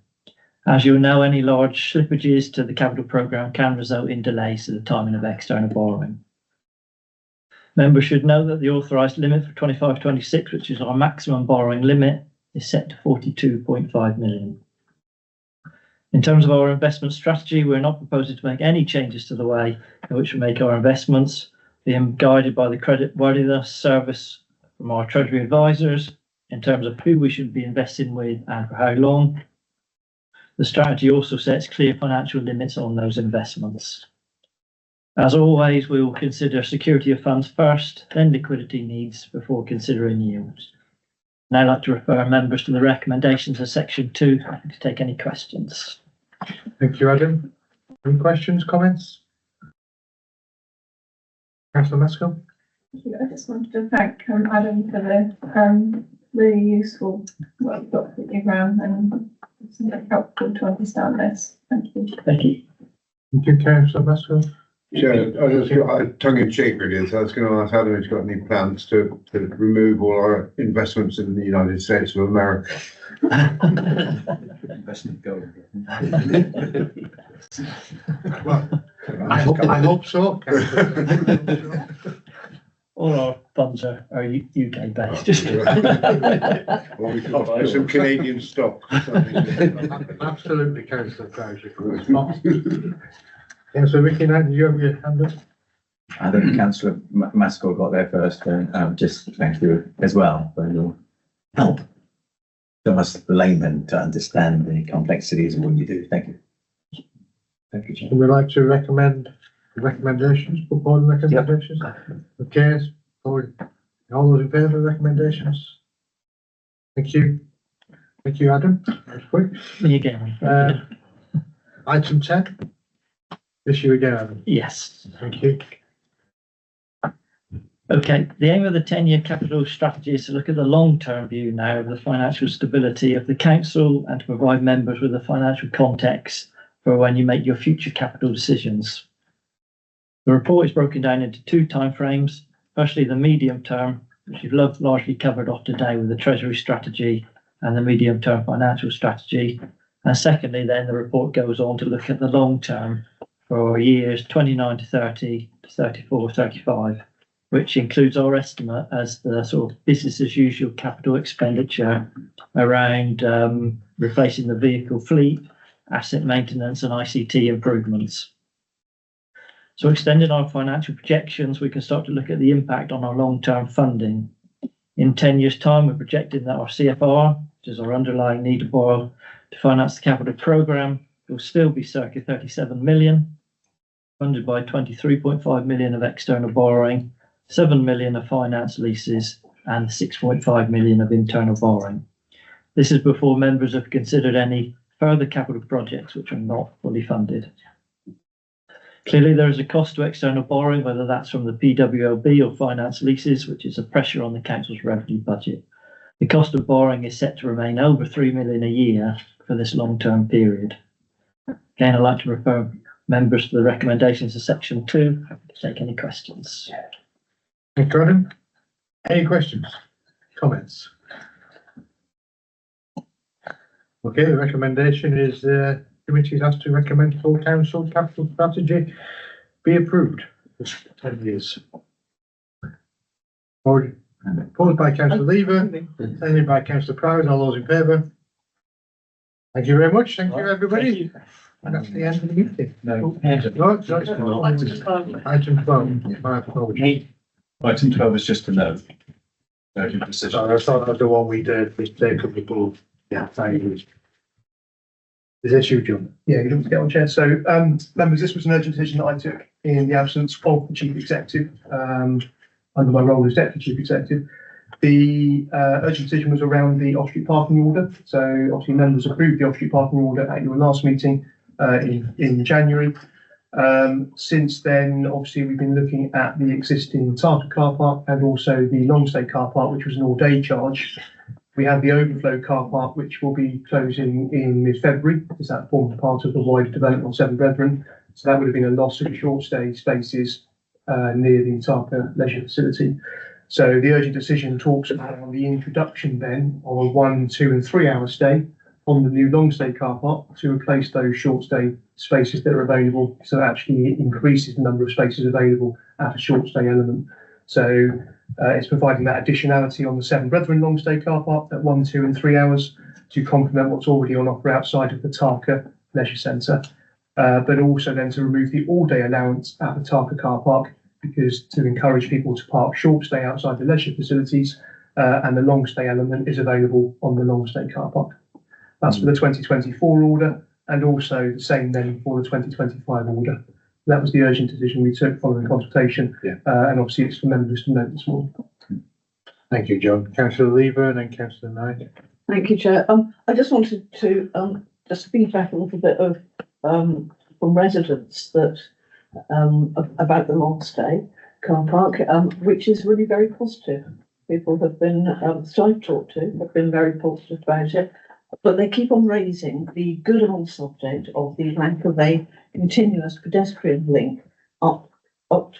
S6: As you'll know, any large slippages to the capital programme can result in delays to the timing of external borrowing. Members should know that the authorised limit for 25-26, which is our maximum borrowing limit, is set to 42.5 million. In terms of our investment strategy, we're not proposing to make any changes to the way in which we make our investments, being guided by the creditworthiness service from our Treasury advisors in terms of who we should be investing with and for how long. The strategy also sets clear financial limits on those investments. As always, we will consider security of funds first, then liquidity needs before considering yields. And I'd like to refer members to the recommendations of section 2 to take any questions.
S1: Thank you, Adam. Any questions, comments? Councillor Masco?
S7: I just wanted to thank Adam for the really useful work that you've run, and it's very helpful to understand this. Thank you.
S6: Thank you.
S1: Thank you, Councillor Masco.
S8: Chair, I was tongue in cheek really, so I was going to ask Adam if he's got any plans to remove all our investments in the United States of America.
S4: Investment goal.
S1: Well, I hope so. Councillor.
S6: All our funds are UK based.
S8: Or we could buy some Canadian stock.
S1: Absolutely, Councillor Crouch. Councillor Ricky, now, do you have your hand up?
S10: I think Councillor Maskell got there first, and just thank you as well for your help to us laymen to understand the complexities of what you do. Thank you. Thank you, Chair.
S1: Would we like to recommend recommendations, put forward recommendations? Okay, all those in favour of recommendations? Thank you. Thank you, Adam. That's quick.
S6: Me again.
S1: Item 10. Issue again, Adam.
S6: Yes.
S1: Thank you.
S6: Okay, the aim of the 10-year capital strategy is to look at the long-term view now of the financial stability of the council and to provide members with a financial context for when you make your future capital decisions. The report is broken down into two timeframes. Firstly, the medium term, which you've largely covered off today with the Treasury strategy and the medium-term financial strategy. And secondly, then the report goes on to look at the long term for years 29 to 30 to 34, 35, which includes our estimate as the sort of business as usual capital expenditure around replacing the vehicle fleet, asset maintenance and ICT improvements. So extending our financial projections, we can start to look at the impact on our long-term funding. In 10 years' time, we're projecting that our CFR, which is our underlying need to borrow to finance the capital programme, will still be circa 37 million, funded by 23.5 million of external borrowing, 7 million of finance leases, and 6.5 million of internal borrowing. This is before members have considered any further capital projects which are not fully funded. Clearly, there is a cost to external borrowing, whether that's from the PWLB or finance leases, which is a pressure on the council's revenue budget. The cost of borrowing is set to remain over 3 million a year for this long-term period. Again, I'd like to refer members to the recommendations of section 2. Happy to take any questions.
S1: Thank you, Adam. Any questions, comments? Okay, the recommendation is committee has to recommend full council capital strategy be approved for 10 years. Proposed by Councillor Lever, seconded by Councillor Prowse. All those in favour? Thank you very much. Thank you, everybody. And that's the end of the meeting.
S4: No.
S1: Item 12. My apologies.
S4: Item 12 is just a note. Urgent decision.
S1: Sorry, I thought that was the one we did. We take a people. Yeah, thank you. Is this you, John?
S12: Yeah, you don't get on, Chair. So, members, this was an urgent decision that I took in the absence of the Chief Executive, under my role as Deputy Chief Executive. The urgent decision was around the off-street parking order. So, obviously, members approved the off-street parking order at your last meeting in January. Since then, obviously, we've been looking at the existing Tarka car park and also the Longstay car park, which was an all-day charge. We have the overflow car park, which will be closing in mid-February, because that forms part of the wider development of Seven Brethren. So that would have been a loss of short stay spaces near the Tarka leisure facility. So the urgent decision talks about the introduction then of a 1, 2 and 3 hour stay on the new long stay car park to replace those short stay spaces that are available. So it actually increases the number of spaces available at a short stay element. So it's providing that additionality on the Seven Brethren long stay car park at 1, 2 and 3 hours to complement what's already on offer outside of the Tarka leisure centre. But also then to remove the all day allowance at the Tarka car park, because to encourage people to park short stay outside the leisure facilities, and the long stay element is available on the long stay car park. That's for the 2024 order, and also the same then for the 2025 order. That was the urgent decision we took following consultation, and obviously it's for members to note this morning.
S1: Thank you, John. Councillor Lever and then Councillor Knight.
S3: Thank you, Chair. I just wanted to just feedback a little bit of from residents that about the long stay car park, which is really very positive. People have been, so I've talked to, have been very positive about it, but they keep on raising the good old subject of the lack of a continuous pedestrian link up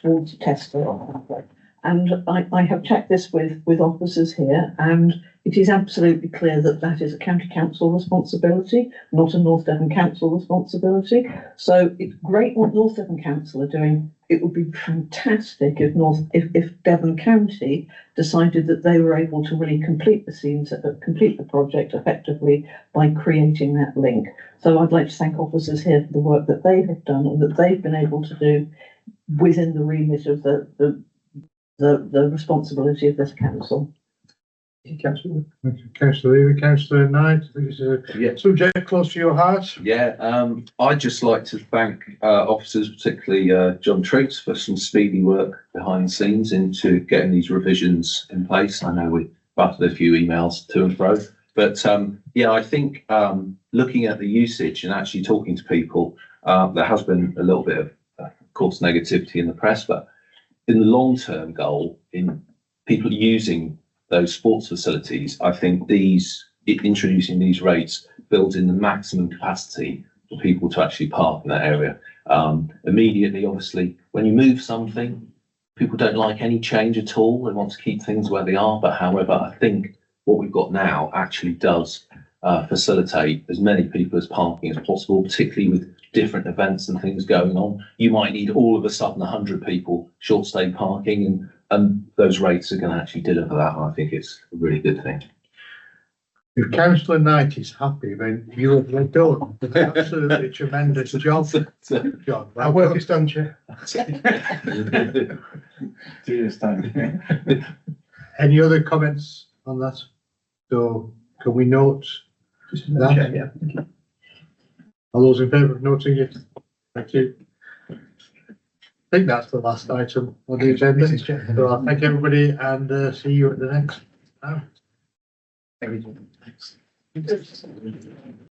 S3: towards Tesco. And I have checked this with officers here, and it is absolutely clear that that is a county council responsibility, not a North Devon Council responsibility. So it's great what North Devon Council are doing. It would be fantastic if Devon County decided that they were able to really complete the project effectively by creating that link. So I'd like to thank officers here for the work that they have done and that they've been able to do within the remit of the responsibility of this council.
S1: Councillor Levy, Councillor Knight, I think it's a subject close to your heart.
S5: Yeah, I'd just like to thank officers, particularly John Triggs, for some speedy work behind the scenes into getting these revisions in place. I know we butted a few emails to and fro, but yeah, I think looking at the usage and actually talking to people, there has been a little bit of course, negativity in the press, but in the long-term goal, in people using those sports facilities, I think introducing these rates builds in the maximum capacity for people to actually park in that area. Immediately, obviously, when you move something, people don't like any change at all. They want to keep things where they are. But however, I think what we've got now actually does facilitate as many people as parking as possible, particularly with different events and things going on. You might need all of a sudden 100 people short stay parking, and those rates are going to actually deliver that. And I think it's a really good thing.
S1: If Councillor Knight is happy, then you have done an absolutely tremendous job, John.
S12: Our work is done, Chair.
S10: 2 years' time.
S1: Any other comments on that? So can we note that?
S12: Chair, yeah. Thank you.
S1: All those in favour of noting it? Thank you. I think that's the last item on the agenda.
S12: Mrs. Chair.
S1: So I'll thank everybody and see you at the next time.
S12: Thank you.